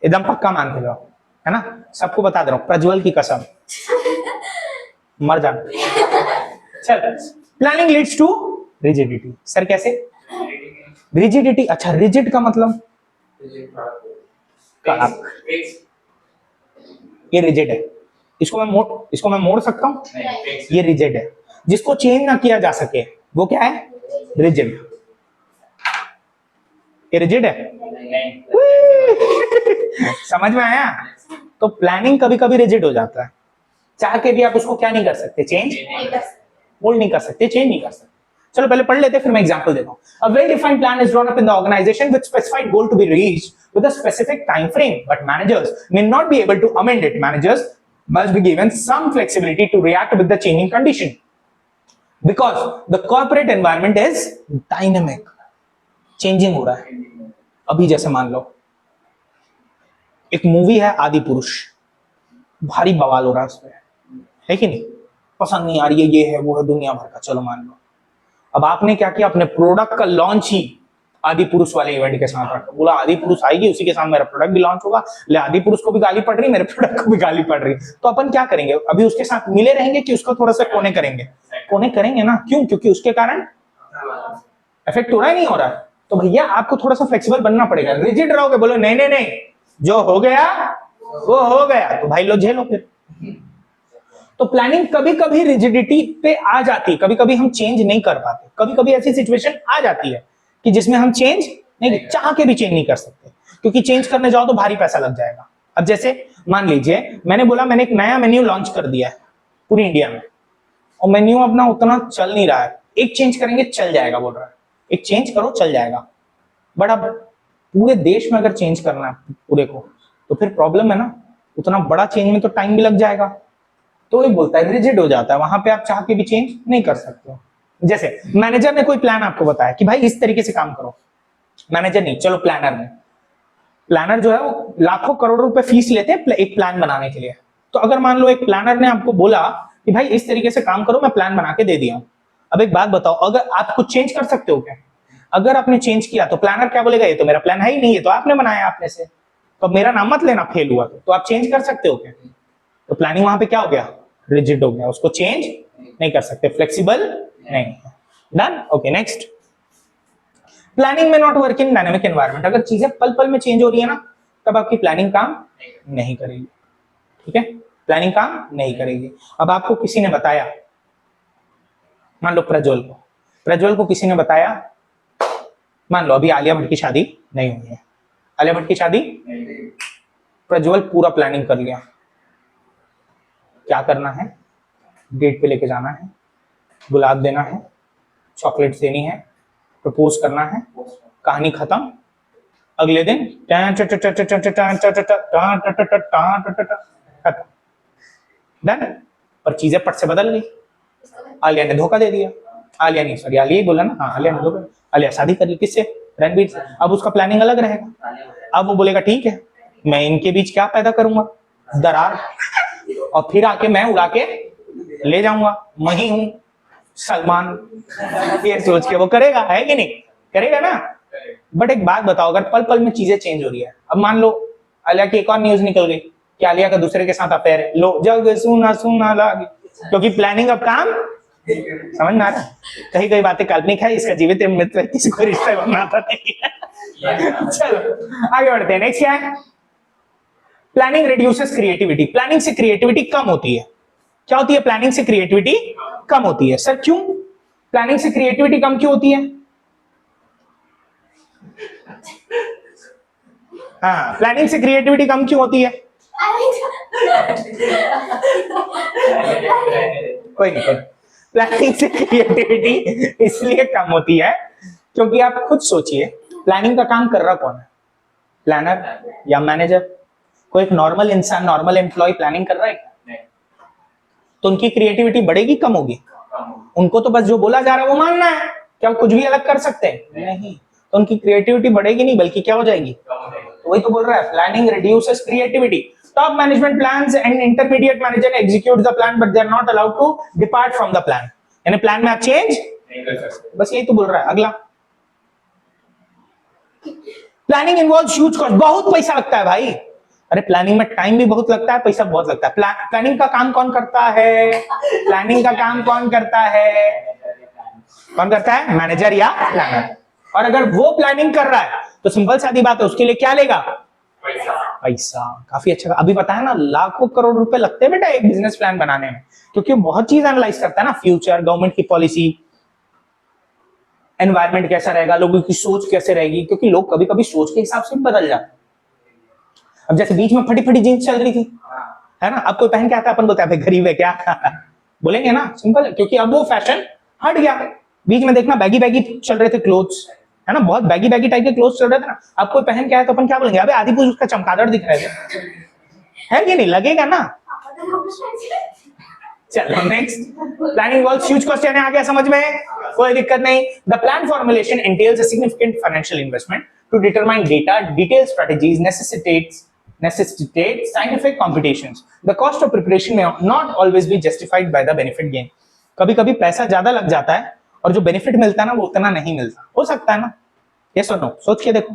एकदम पक्का मान के जाओ, है ना। सबको बता दे रहा हूं, प्रज्वल की कसम, मर जाना। चल, planning leads to rigidity. Sir कैसे? रिजिडिटी, अच्छा, रिजिड का मतलब ये रिजिड है, इसको मैं मोड़ सकता हूं, ये रिजिड है। जिसको चेंज ना किया जा सके वो क्या है? रिजिड। ये रिजिड है। समझ में आया? तो प्लानिंग कभी कभी रिजिड हो जाता है, चाह के भी आप उसको क्या नहीं कर सकते, चेंज, होल्ड नहीं कर सकते, चेंज नहीं कर सकते। चलो पहले पढ़ लेते, फिर मैं एग्जांपल देता हूं. A well defined plan is drawn up in the organisation with specified goal to be reached with a specific time frame, but managers may not be able to amend it. Managers must be given some flexibility to react with the changing condition because the corporate environment is dynamic. Changing हो रहा है. अभी जैसे मान लो एक मूवी है आदि पुरुष, भारी बवाल हो रहा है उसमें, है कि नहीं, पसंद नहीं आ रही है, ये है वो है, दुनिया भर का, चलो मान लो. अब आपने क्या किया, अपने प्रोडक्ट का लॉन्च ही आदि पुरुष वाले इवेंट के साथ रखा. बोला आदि पुरुष आएगी, उसी के साथ मेरा प्रोडक्ट भी लॉन्च होगा. ले आदि पुरुष को भी गाली पड़ रही, मेरे प्रोडक्ट को भी गाली पड़ रही, तो अपन क्या करेंगे, अभी उसके साथ मिले रहेंगे कि उसको थोड़ा सा कोने करेंगे? कोने करेंगे ना. क्यों? क्योंकि उसके कारण इफेक्ट हो रहा है, नहीं हो रहा है. तो भैया आपको थोड़ा सा फ्लेक्सिबल बनना पड़ेगा. रिजिड रहोगे, बोलो नहीं नहीं नहीं, जो हो गया वो हो गया, तो भाई लो झेलो फिर. तो प्लानिंग कभी कभी रिजिडिटी पे आ जाती है, कभी कभी हम चेंज नहीं कर पाते, कभी कभी ऐसी सिचुएशन आ जाती है कि जिसमें हम चेंज नहीं, चाह के भी चेंज नहीं कर सकते, क्योंकि चेंज करने जाओ तो भारी पैसा लग जाएगा. अब जैसे मान लीजिए मैंने बोला मैंने एक नया मेन्यू लॉन्च कर दिया है पूरी इंडिया में, और मेन्यू अपना उतना चल नहीं रहा है. एक चेंज करेंगे चल जाएगा, बोल रहा है एक चेंज करो चल जाएगा. बट अब पूरे देश में अगर चेंज करना है पूरे को, तो फिर प्रॉब्लम है ना. उतना बड़ा चेंज में तो टाइम भी लग जाएगा. तो ये बोलता है रिजिड हो जाता है, वहां पे आप चाह के भी चेंज नहीं कर सकते हो. जैसे मैनेजर ने कोई प्लान आपको बताया कि भाई इस तरीके से काम करो, मैनेजर नहीं, चलो प्लानर ने, प्लानर जो है वो लाखों करोड़ों रुपए फीस लेते हैं एक प्लान बनाने के लिए. तो अगर मान लो एक प्लानर ने आपको बोला कि भाई इस तरीके से काम करो, मैं प्लान बना के दे दिया हूं. अब एक बात बताओ, अगर आप कुछ चेंज कर सकते हो क्या? अगर आपने चेंज किया तो प्लानर क्या बोलेगा, ये तो मेरा प्लान है ही नहीं, ये तो आपने बनाया आपने से, तो मेरा नाम मत लेना फेल हुआ. तो आप चेंज कर सकते हो क्या? तो प्लानिंग वहां पे क्या हो गया, रिजिड हो गया, उसको चेंज नहीं कर सकते, फ्लेक्सिबल नहीं. डन. Okay next. प्लानिंग में not work in dynamic environment. अगर चीजें पल पल में चेंज हो रही है ना, तब आपकी प्लानिंग काम नहीं करेगी. ठीक है, प्लानिंग काम नहीं करेगी. अब आपको किसी ने बताया, मान लो प्रज्वल को किसी ने बताया, मान लो अभी आलिया भट्ट की शादी नहीं हुई है, आलिया भट्ट की शादी, प्रज्वल पूरा प्लानिंग कर लिया, क्या करना है, डेट पे लेके जाना है, गुलाब देना है, चॉकलेट देनी है, प्रपोज करना है, कहानी खत्म. अगले दिन खत्म, डन. पर चीजें पट से बदल गई. आलिया ने धोखा दे दिया, आलिया नहीं सॉरी आलिया ही बोला ना, हाँ आलिया ने धोखा, आलिया शादी कर ली किससे, रणबीर से. अब उसका प्लानिंग अलग रहेगा. अब वो बोलेगा ठीक है, मैं इनके बीच क्या पैदा करूंगा, दरार, और फिर आके मैं उड़ा के ले जाऊंगा, मैं ही हूं सलमान, ये सोच के वो करेगा, है कि नहीं करेगा ना. बट एक बात बताओ, अगर पल पल में चीजें चेंज हो रही है, अब मान लो आलिया की एक और न्यूज निकल गई कि आलिया का दूसरे के साथ अफेयर है, लो जग सुना सुना लागे, क्योंकि प्लानिंग अब काम, समझ में आ रहा है. कहीं कहीं बातें काल्पनिक है, इसका जीवित मित्र किसी को रिश्ता बनाता नहीं है. चलो आगे बढ़ते हैं. नेक्स्ट क्या है, प्लानिंग रिड्यूसेस क्रिएटिविटी. प्लानिंग से क्रिएटिविटी कम होती है. क्या होती है, प्लानिंग से क्रिएटिविटी कम होती है. सर क्यों, प्लानिंग से क्रिएटिविटी कम क्यों होती है? हाँ, प्लानिंग से क्रिएटिविटी कम क्यों होती है? कोई नहीं, प्लानिंग से क्रिएटिविटी इसलिए कम होती है क्योंकि आप खुद सोचिए, प्लानिंग का काम कर रहा कौन है, प्लानर या मैनेजर? कोई एक नॉर्मल इंसान, नॉर्मल एम्प्लॉय प्लानिंग कर रहा है? तो उनकी क्रिएटिविटी बढ़ेगी कम होगी? उनको तो बस जो बोला जा रहा है वो मानना है. क्या वो कुछ भी अलग कर सकते हैं? नहीं. तो उनकी क्रिएटिविटी बढ़ेगी नहीं, बल्कि क्या हो जाएगी? तो वही तो बोल रहा है, planning reduces creativity. Top management plans and intermediate manager execute the plan but they are not allowed to depart from the plan. यानी प्लान में आप चेंज नहीं कर सकते. बस यही तो बोल रहा है. अगला, प्लानिंग इन्वॉल्व्स ह्यूज कॉस्ट. बहुत पैसा लगता है भाई. अरे प्लानिंग में टाइम भी बहुत लगता है, पैसा बहुत लगता है. प्लानिंग का काम कौन करता है? प्लानिंग का काम कौन करता है? कौन करता है? मैनेजर या प्लानर. और अगर वो प्लानिंग कर रहा है तो सिंपल सादी बात है, उसके लिए क्या लेगा? पैसा. काफी अच्छा. अभी बताया ना, लाखों करोड़ रुपए लगते हैं बेटा एक बिजनेस प्लान बनाने में, क्योंकि बहुत चीज एनालाइज करता है ना, फ्यूचर, गवर्नमेंट की पॉलिसी, एनवायरमेंट कैसा रहेगा, लोगों की सोच कैसे रहेगी, क्योंकि लोग कभी कभी सोच के हिसाब से भी बदल जाते हैं. अब जैसे बीच में फटी फटी जीन्स चल रही थी, है ना, अब कोई पहन के आता है, अपन बोलते हैं गरीब है क्या बोलेंगे ना, सिंपल है, क्योंकि अब वो फैशन हट गया. बीच में देखना बैगी बैगी चल रहे थे क्लोथ्स, है ना, बहुत बैगी बैगी टाइप के क्लोथ्स चल रहे थे ना, अब कोई पहन के आया तो अपन क्या बोलेंगे, अबे आदि पुरुष उसका चमगादड़ दिख रहे थे, है कि नहीं, लगेगा ना। चलो next, planning involves huge question है, आ गया समझ में, कोई दिक्कत नहीं। The plan formulation entails a significant financial investment to determine data, detail strategies necessitate scientific computations. The cost of preparation may not always be justified by the benefit gain. कभी कभी पैसा ज्यादा लग जाता है और जो बेनिफिट मिलता है ना वो उतना नहीं मिलता, हो सकता है ना, ये सुनो, सोच के देखो,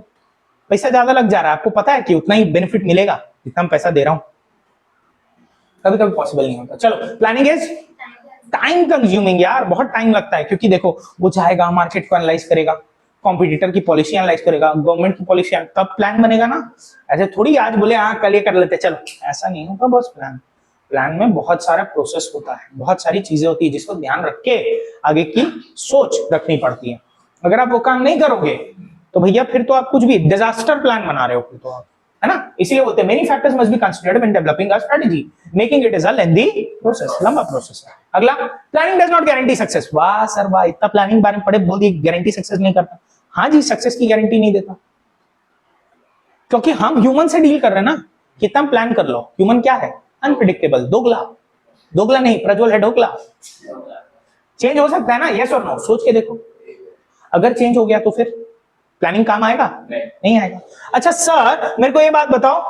पैसा ज्यादा लग जा रहा है, आपको पता है कि उतना ही बेनिफिट मिलेगा जितना मैं पैसा दे रहा हूं, कभी कभी पॉसिबल नहीं होता। चलो, प्लानिंग इज टाइम कंज्यूमिंग यार, बहुत टाइम लगता है, क्योंकि देखो वो जाएगा मार्केट को एनालाइज करेगा, कॉम्पिटिटर की पॉलिसी एनालाइज करेगा, गवर्नमेंट की पॉलिसी, तब प्लान बनेगा ना। ऐसे थोड़ी आज बोले हाँ कल ये कर लेते, चलो, ऐसा नहीं होगा बस। प्लान में बहुत सारा प्रोसेस होता है, बहुत सारी चीजें होती है जिसको ध्यान रख के आगे की सोच रखनी पड़ती है। अगर आप वो काम नहीं करोगे तो भैया फिर तो आप कुछ भी डिजास्टर प्लान बना रहे हो फिर तो आप, है ना। इसीलिए बोलते हैं many factors must be considered when developing a strategy, making it is a lengthy process, लंबा प्रोसेस है। अगला, planning does not guarantee success. वाह सर वाह, इतना प्लानिंग बारे में पढ़े, बोल दिए गारंटी सक्सेस नहीं करता। हाँ जी, सक्सेस की गारंटी नहीं देता, क्योंकि हम ह्यूमन से डील कर रहे हैं ना। कितना प्लान कर लो, ह्यूमन क्या है, अनप्रिडिक्टेबल, दोगला, दोगला नहीं प्रज्वल है ढोकला। चेंज हो सकता है ना, यस और नो, सोच के देखो, अगर चेंज हो गया तो फिर प्लानिंग काम आएगा, नहीं आएगा। अच्छा सर मेरे को ये बात बताओ,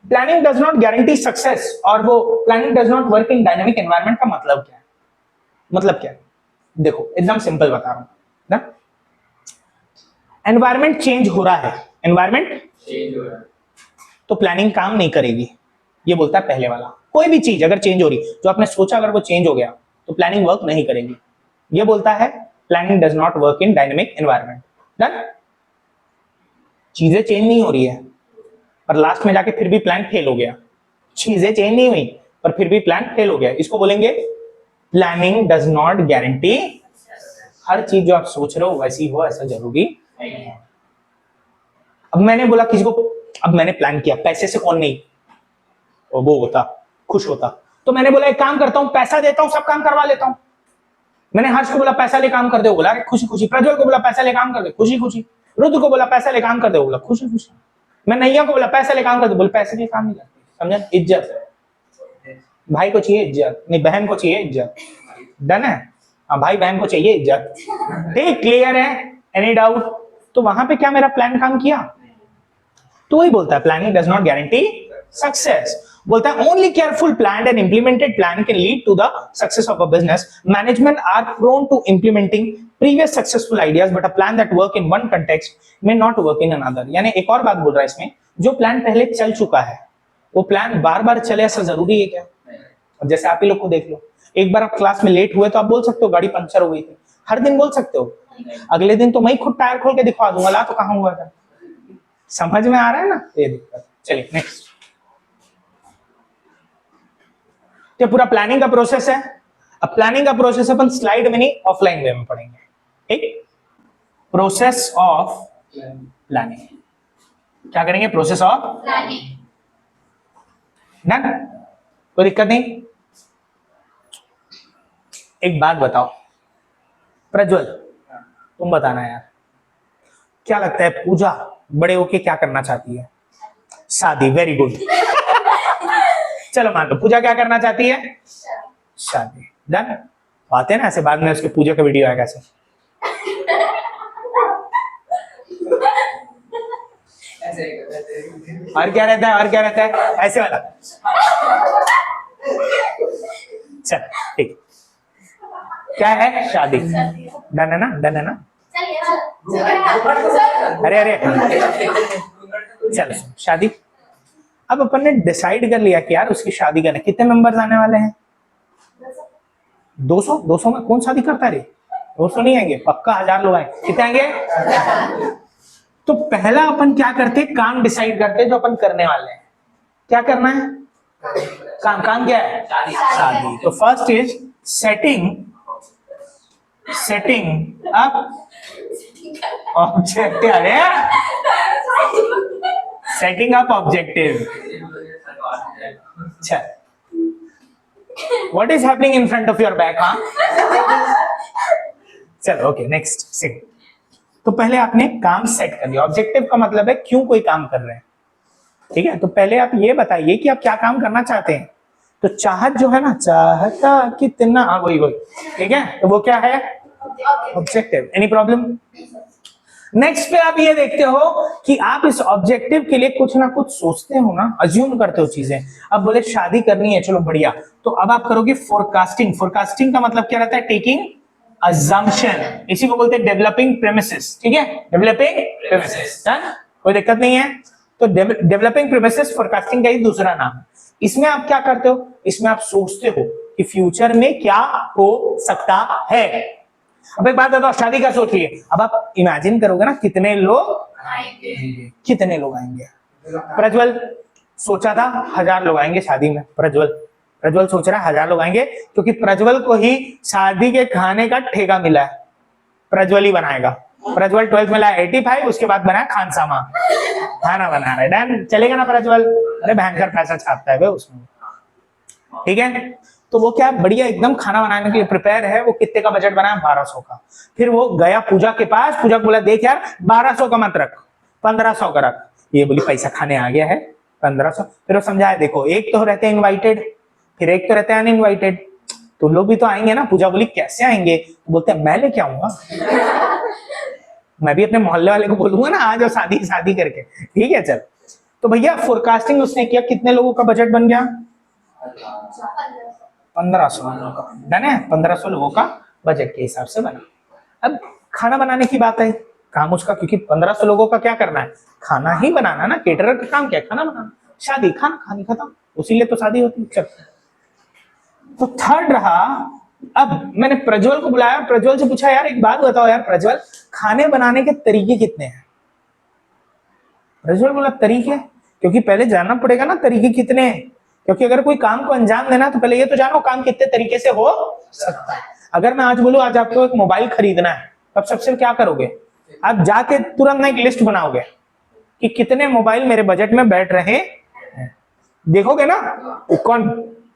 planning does not guarantee success और वो planning does not work in dynamic environment का मतलब क्या है? मतलब क्या है, देखो एकदम सिंपल बता रहा हूं ना, एनवायरनमेंट चेंज हो रहा है, एनवायरनमेंट चेंज हो रहा है तो प्लानिंग काम नहीं करेगी, ये बोलता है पहले वाला। कोई भी चीज अगर चेंज हो रही, जो आपने सोचा अगर वो चेंज हो गया तो प्लानिंग वर्क नहीं करेगी, ये बोलता है planning does not work in dynamic environment. Done, चीजें चेंज नहीं हो रही है पर लास्ट में जाके फिर भी प्लान फेल हो गया, चीजें चेंज नहीं हुई पर फिर भी प्लान फेल हो गया, इसको बोलेंगे प्लानिंग डज नॉट गारंटी। हर चीज जो आप सोच रहे हो वैसी हो ऐसा जरूरी नहीं है। अब मैंने बोला किसी को, अब मैंने प्लान किया, पैसे से कौन नहीं वो होता, खुश होता, तो मैंने बोला एक काम करता हूं, पैसा देता हूं, सब काम करवा लेता हूं। मैंने हर्ष को बोला पैसा ले काम कर दे, बोला खुशी खुशी। प्रज्वल को बोला पैसा ले काम कर दे, खुशी खुशी। रुद्र को बोला पैसा ले काम कर दे, बोला खुशी खुशी। मैं नैया को बोला पैसा ले काम कर दे, बोले पैसे के काम नहीं करते, समझा, इज्जत। भाई को चाहिए इज्जत, नहीं बहन को चाहिए इज्जत, डन है, हाँ भाई बहन को चाहिए इज्जत, ठीक, क्लियर है, एनी डाउट? तो वहां पे क्या मेरा प्लान काम किया? तो वही बोलता है planning does not guarantee success, बोलता है only careful planned and implemented plan can lead to the success of a business. Management are prone to implementing previous successful ideas but a plan that work in one context may not work in another. यानी एक और बात बोल रहा है इसमें, जो प्लान पहले चल चुका है वो प्लान बार बार चले ऐसा जरूरी है क्या? अब जैसे आप ही लोग को देख लो, एक बार आप क्लास में लेट हुए तो आप बोल सकते हो गाड़ी पंचर हो गई थी, हर दिन बोल सकते हो, अगले दिन तो मैं खुद टायर खोल के दिखवा दूंगा, ला तो कहां हुआ था। समझ में आ रहा है ना, ये दिक्कत। चलिए नेक्स्ट, ये पूरा प्लानिंग का प्रोसेस है। अब प्लानिंग का प्रोसेस अपन स्लाइड में नहीं ऑफलाइन वे में पढ़ेंगे, ठीक। प्रोसेस ऑफ प्लानिंग, क्या करेंगे, प्रोसेस ऑफ प्लानिंग, डन, कोई दिक्कत नहीं। एक बात बताओ प्रज्वल, तुम बताना यार, क्या लगता है पूजा बड़े होके क्या करना चाहती है? शादी, वेरी गुड। चलो मान लो पूजा क्या करना चाहती है? शादी, डन। बात है ना, ऐसे बाद में उसके पूजा का वीडियो आएगा ऐसे, और क्या रहता है, और क्या रहता है, ऐसे वाला। चल ठीक, क्या है, शादी, डन है ना, डन है ना। अरे अरे चलो शादी। अब अपन ने डिसाइड कर लिया कि यार उसकी शादी करना, कितने मेंबर्स आने वाले हैं? 200। 200 में कौन शादी करता है रे? 200 नहीं आएंगे, पक्का 1000 लोग आएंगे। कितने आएंगे? तो पहला अपन क्या करते, काम डिसाइड करते जो अपन करने वाले हैं। क्या करना है? काम। काम क्या है? शादी। तो first is setting up objective. अरे सेटिंग अप ऑब्जेक्टिव। अच्छा, what is happening in front of your back? हाँ, चलो ओके नेक्स्ट सेट। तो पहले आपने काम सेट कर लिया, ऑब्जेक्टिव का मतलब है क्यों कोई काम कर रहे हैं, ठीक है। तो पहले आप ये बताइए कि आप क्या काम करना चाहते हैं। तो चाहत जो है ना, चाहता कितना, हाँ वही वही, ठीक है। तो वो क्या है, ऑब्जेक्टिव। Any problem. नेक्स्ट पे आप ये देखते हो कि आप इस ऑब्जेक्टिव के लिए कुछ ना कुछ सोचते हो ना, अज्यूम करते हो चीजें। अब बोले शादी करनी है, चलो बढ़िया, तो अब आप करोगे फोरकास्टिंग। फोरकास्टिंग का मतलब क्या रहता है, टेकिंग अजम्पशन, इसी को बोलते हैं डेवलपिंग प्रेमिसेस, ठीक है, डेवलपिंग प्रेमिसेस, कोई दिक्कत नहीं है। तो डेवलपिंग प्रेमिसेस फोरकास्टिंग का ही दूसरा नाम है। इसमें आप क्या करते हो, इसमें आप सोचते हो कि फ्यूचर में क्या हो सकता है। अब एक बात बताओ, शादी का सोचिए, अब आप इमेजिन करोगे ना कितने लोग आएंगे, कितने लोग आएंगे। प्रज्वल सोचा था 1000 लोग आएंगे शादी में, प्रज्वल सोच रहा है 1000 लोग आएंगे, क्योंकि प्रज्वल को ही शादी के खाने का ठेका मिला है, प्रज्वल ही बनाएगा। प्रज्वल 12th में लाया 85, उसके बाद बनाया खानसामा, खाना बना रहा है, डन, चलेगा ना प्रज्वल। अरे भयंकर पैसा छापता है वे उसमें, ठीक है। तो वो क्या बढ़िया एकदम खाना बनाने के लिए प्रिपेयर है। वो कितने का बजट बनाया, 1200 का। फिर वो गया पूजा के पास, पूजा को बोला देख यार 1200 का मत रख, 1500 का रख। ये बोली पैसा खाने आ गया है 1500। फिर वो समझाया, देखो एक तो रहते हैं इनवाइटेड, फिर एक तो रहते हैं अनइनवाइटेड, तो लोग भी तो आएंगे ना। पूजा बोली कैसे आएंगे, तो बोलते हैं मैं लेके आऊंगा, मैं भी अपने मोहल्ले वाले को बोलूंगा ना आ जाओ शादी शादी करके, ठीक है चल। तो भैया फोरकास्टिंग उसने किया, कितने लोगों का बजट बन गया, 1500 लोगों का, डन है। 1500 लोगों का बजट के हिसाब से बना। अब खाना बनाने की बात है, काम उसका, क्योंकि 1500 लोगों का क्या करना है, खाना ही बनाना ना। केटरर का काम क्या है, खाना बनाना। शादी खाना खानी खत्म, उसीलिए तो शादी होती है। चल, तो थर्ड रहा, अब मैंने प्रज्वल को बुलाया, प्रज्वल से पूछा यार एक बात बताओ यार प्रज्वल, खाने बनाने के तरीके कितने हैं। प्रज्वल बोला तरीके, क्योंकि पहले जानना पड़ेगा ना तरीके कितने हैं, क्योंकि अगर कोई काम को अंजाम देना तो पहले ये तो जानो काम कितने तरीके से हो सकता है। अगर मैं आज बोलूं आज आपको एक मोबाइल खरीदना है, तब सबसे क्या करोगे, आप जाके तुरंत एक लिस्ट बनाओगे कि कितने मोबाइल मेरे बजट में बैठ रहे हैं, देखोगे ना कौन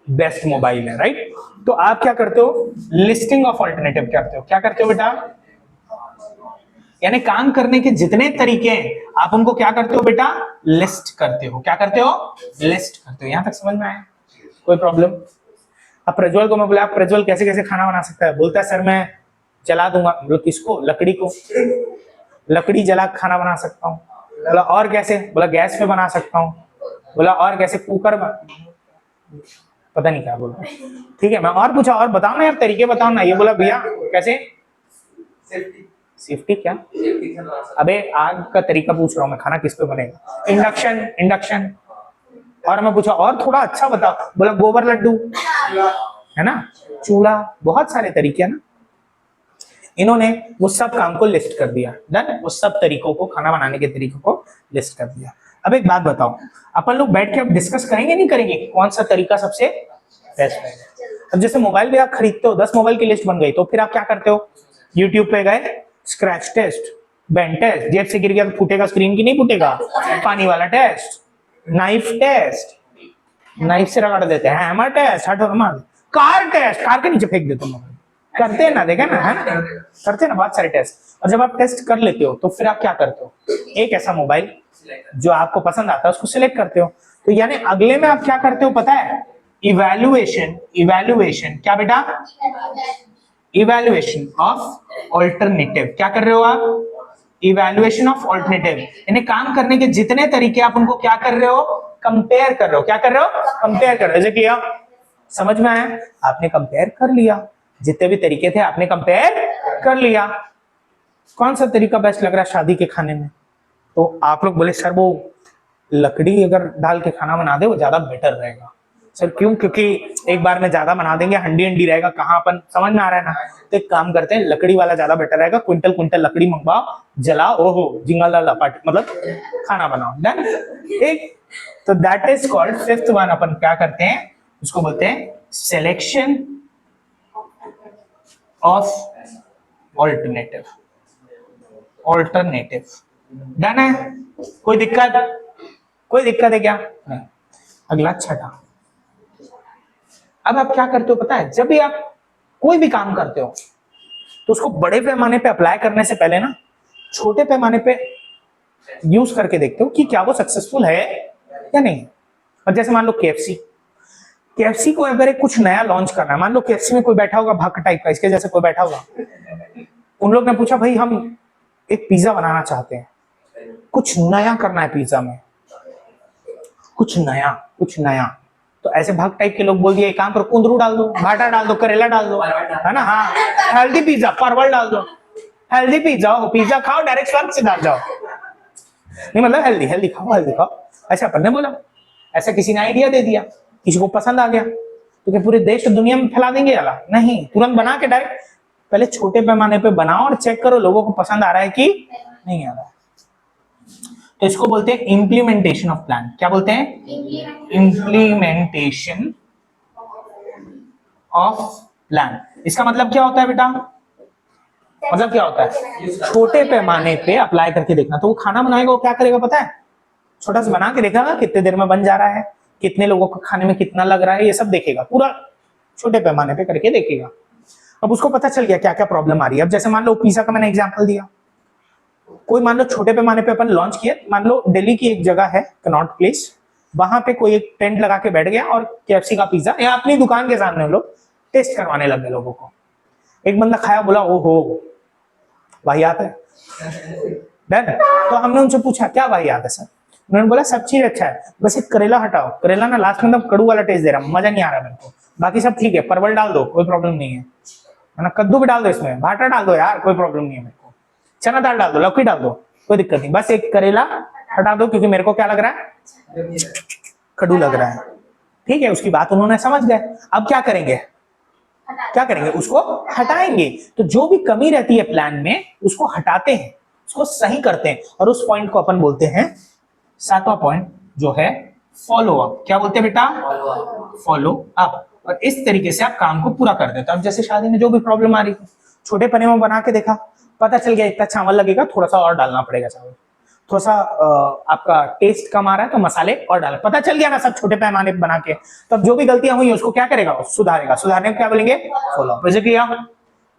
बेस्ट मोबाइल है, राइट। तो आप क्या करते हो, लिस्टिंग ऑफ ऑल्टरनेटिव करते हो। क्या करते हो बेटा, यानी काम करने के जितने तरीके हैं आप उनको क्या करते हो बेटा, लिस्ट करते हो। क्या करते हो, लिस्ट करते हो। यहां तक समझ में आया, कोई प्रॉब्लम। अब प्रज्वल को मैं बोला प्रज्वल कैसे कैसे खाना बना सकता है, बोलता है सर मैं जला दूंगा। बोलो किसको, लकड़ी को, लकड़ी जला खाना बना सकता हूँ। बोला और कैसे, बोला गैस पे बना सकता हूँ। बोला और कैसे, कुकर में, पता नहीं क्या बोला, ठीक है। मैं और पूछा और बताओ ना यार तरीके बताओ ना, ये बोला भैया कैसे, सेफ्टी क्या, अबे आग का तरीका पूछ रहा हूँ मैं, खाना किस पे बनेगा, इंडक्शन, इंडक्शन। और मैं पूछा और थोड़ा अच्छा बताओ, बोला गोबर लड्डू, है ना, चूल्हा, बहुत सारे तरीके हैं ना। इन्होंने वो सब काम को लिस्ट कर दिया, डन, वो सब तरीकों को, खाना बनाने के तरीकों को लिस्ट कर दिया। अब एक बात बताओ, अपन लोग बैठ के अब डिस्कस करेंगे नहीं करेंगे कौन सा तरीका सबसे बेस्ट है। अब जैसे मोबाइल भी आप खरीदते हो, 10 मोबाइल की लिस्ट बन गई, तो फिर आप क्या करते हो, यूट्यूब पे गए, स्क्रैच टेस्ट, बैंड टेस्ट, जेब से गिर गया तो फूटेगा स्क्रीन की नहीं फूटेगा, पानी वाला टेस्ट, नाइफ टेस्ट, नाइफ से रगड़ देते हैं, hammer test, car test, car के नीचे फेंक देते हैं, करते हैं ना, देखा ना, है ना, करते हैं ना बहुत सारे टेस्ट। और जब आप टेस्ट कर लेते हो तो फिर आप क्या करते हो, एक ऐसा मोबाइल जो आपको पसंद आता है उसको सिलेक्ट करते हो। तो यानी अगले में आप क्या करते हो पता है, इवैल्यूएशन, इवैल्यूएशन क्या बेटा, इवैल्यूएशन ऑफ ऑल्टरनेटिव। क्या कर रहे हो आप, इवैल्यूएशन ऑफ ऑल्टरनेटिव, यानी काम करने के जितने तरीके आप उनको क्या कर रहे हो, कंपेयर कर रहे हो। क्या कर रहे हो, कंपेयर कर रहे हो। जैसे किया, समझ में आया, आपने कंपेयर कर लिया, जितने भी तरीके थे आपने कंपेयर कर लिया, कौन सा तरीका बेस्ट लग रहा है शादी के खाने में। तो आप लोग बोले सर वो लकड़ी अगर डाल के खाना बना दे वो ज्यादा बेटर रहेगा। सर क्यों, क्योंकि एक बार में ज्यादा बना देंगे, हंडी हंडी रहेगा, कहाँ अपन, समझ में आ रहा है ना। तो एक काम करते हैं, लकड़ी वाला ज्यादा बेटर रहेगा, क्विंटल क्विंटल लकड़ी मंगवाओ, जलाओ, ओहो जिंगल लपाट, मतलब खाना बनाओ, डन। एक तो that is called fifth one, अपन क्या करते हैं उसको बोलते हैं selection of alternative, alternative, done है। कोई दिक्कत, कोई दिक्कत है क्या, नहीं। अगला छठा, अब आप क्या करते हो पता है, जब भी आप कोई भी काम करते हो तो उसको बड़े पैमाने पे अप्लाई करने से पहले ना छोटे पैमाने पे यूज करके देखते हो कि क्या वो सक्सेसफुल है या नहीं। और जैसे मान लो केएफसी को अगर एक कुछ नया लॉन्च करना है, मान लो केएफसी में कोई बैठा होगा भक्त टाइप का, इसके जैसे कोई बैठा होगा, उन लोग ने पूछा भाई हम एक पिज्जा बनाना चाहते हैं, कुछ नया करना है पिज्जा में, कुछ नया। तो ऐसे भक्त टाइप के लोग बोल दिए एक काम करो, कुंदरू डाल दो, भाटा डाल दो, करेला डाल दो, है ना, हाँ हेल्दी पिज्जा, परवल डाल दो, हेल्दी पिज्जा हो, पिज्जा खाओ डायरेक्ट स्वर्ग से डाल जाओ, नहीं मतलब हेल्दी खाओ। ऐसा अपन ने बोला, ऐसा किसी ने आइडिया दे दिया, किसी को पसंद आ गया, तो क्या पूरे देश और दुनिया में फैला देंगे वाला? नहीं, तुरंत बना के डायरेक्ट पहले छोटे पैमाने पे बनाओ और चेक करो लोगों को पसंद आ रहा है कि नहीं आ रहा है। तो इसको बोलते हैं इम्प्लीमेंटेशन ऑफ प्लान। क्या बोलते हैं? Implementation of plan. इसका मतलब क्या होता है बेटा? मतलब क्या होता है? छोटे पैमाने पे अप्लाई करके देखना। तो वो खाना बनाएगा, वो क्या करेगा पता है? छोटा सा बना के देखेगा कितने देर में बन जा रहा है, कितने लोगों को खाने में कितना लग रहा है, ये सब देखेगा, पूरा छोटे पैमाने पे करके देखेगा। अब उसको पता चल गया क्या क्या प्रॉब्लम आ रही है। अब जैसे मान लो पिज्जा का मैंने एग्जांपल दिया, कोई मान लो छोटे पैमाने पे अपन लॉन्च किया, मान लो दिल्ली की एक जगह है कनॉट प्लेस, वहां पे कोई एक टेंट लगा के बैठ गया और केएफसी का पिज्जा या अपनी दुकान के सामने लोग टेस्ट करवाने लग गए लोगों को। एक बंदा खाया, बोला ओहो वाहियात है, डन। तो हमने उनसे पूछा क्या वाहियात है सर? उन्होंने बोला सब चीज अच्छा है, बस एक करेला हटाओ, करेला ना लास्ट में एकदम कड़ू वाला टेस्ट दे रहा, मजा नहीं आ रहा मेरे को, बाकी सब ठीक है, परवल डाल दो कोई प्रॉब्लम नहीं है ना, कद्दू भी डाल दो, इसमें भाटा डाल दो यार कोई प्रॉब्लम नहीं है मेरे को, चना दाल डाल दो, लौकी डाल दो, कोई दिक्कत नहीं, बस एक करेला हटा दो क्योंकि मेरे को क्या लग रहा है, कड़ू लग रहा है। ठीक है, उसकी बात उन्होंने समझ गए। अब क्या करेंगे? उसको हटाएंगे। तो जो भी कमी रहती है प्लान में उसको हटाते हैं, उसको सही करते हैं, और उस पॉइंट को अपन बोलते हैं, 7वां पॉइंट जो है फॉलो अप। क्या बोलते हैं बेटा? Follow up. और इस तरीके से आप काम को पूरा कर देते हो। अब जैसे शादी में जो भी प्रॉब्लम आ रही है, छोटे पने में बना के देखा, पता चल गया इतना चावल लगेगा, थोड़ा सा और डालना पड़ेगा चावल, थोड़ा सा आपका टेस्ट कम आ रहा है तो मसाले और डालें, पता चल गया ना सब छोटे पैमाने पे बना के। तब जो भी गलतियां हुई उसको क्या करेगा? सुधारेगा। सुधारने को क्या बोलेंगे? Follow up. किया।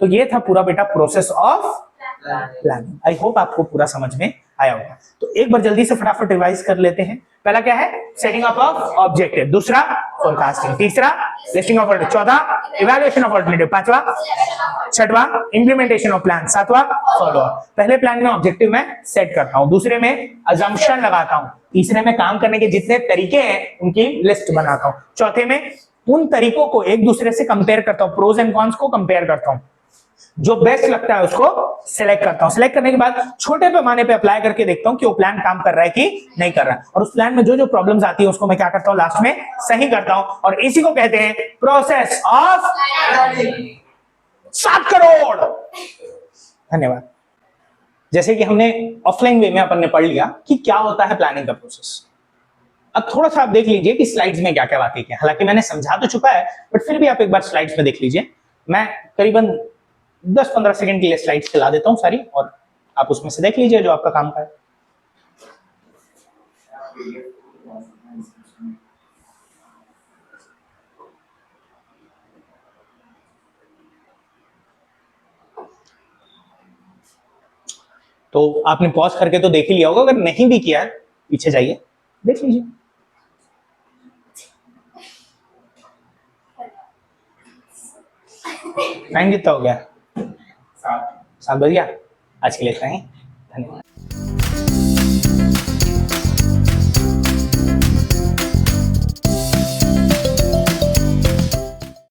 तो ये था पूरा बेटा process of planning. I hope आपको पूरा समझ में आया होगा। तो एक बार जल्दी से फटाफट रिवाइज कर लेते हैं। पहला क्या है? Setting up of objective. दूसरा फोरकास्टिंग। तीसरा लिस्टिंग ऑफ ऑल्टरनेटिव। चौथा इवैल्यूएशन ऑफ ऑल्टरनेटिव। पांचवा छठवां इंप्लीमेंटेशन ऑफ प्लान। सातवां फॉलो अप। पहले प्लान में ऑब्जेक्टिव में सेट करता हूं, दूसरे में अजम्पशन लगाता हूं, तीसरे में काम करने के जितने तरीके हैं उनकी लिस्ट बनाता हूं, चौथे में उन तरीकों को एक दूसरे से कंपेयर करता हूं, प्रोज एंड कॉन्स को कंपेयर करता हूं, जो बेस्ट लगता है उसको सिलेक्ट करता हूं। सिलेक्ट करने के बाद छोटे पैमाने पे अप्लाई करके देखता हूं कि वो प्लान काम कर रहा है कि नहीं कर रहा है, और उस प्लान में जो जो प्रॉब्लम्स आती है उसको मैं क्या करता हूं, लास्ट में सही करता हूं। और इसी को कहते हैं प्रोसेस ऑफ 7 करोड़। धन्यवाद। जैसे कि हमने ऑफलाइन वे में अपन ने पढ़ लिया कि क्या होता है प्लानिंग का प्रोसेस। अब थोड़ा सा आप देख लीजिए कि स्लाइड्स में क्या क्या बातें हैं। हालांकि मैंने समझा तो चुका है, बट फिर भी आप एक बार स्लाइड्स में देख लीजिए। मैं करीबन 10-15 सेकंड के लिए स्लाइड्स चला देता हूं सारी, और आप उसमें से देख लीजिए जो आपका काम का है। तो आपने पॉज करके तो देख ही लिया होगा, अगर नहीं भी किया है पीछे जाइए देख लीजिए। टाइम कितना हो गया? 7 बज गया। आज के लिए इतना ही। धन्यवाद।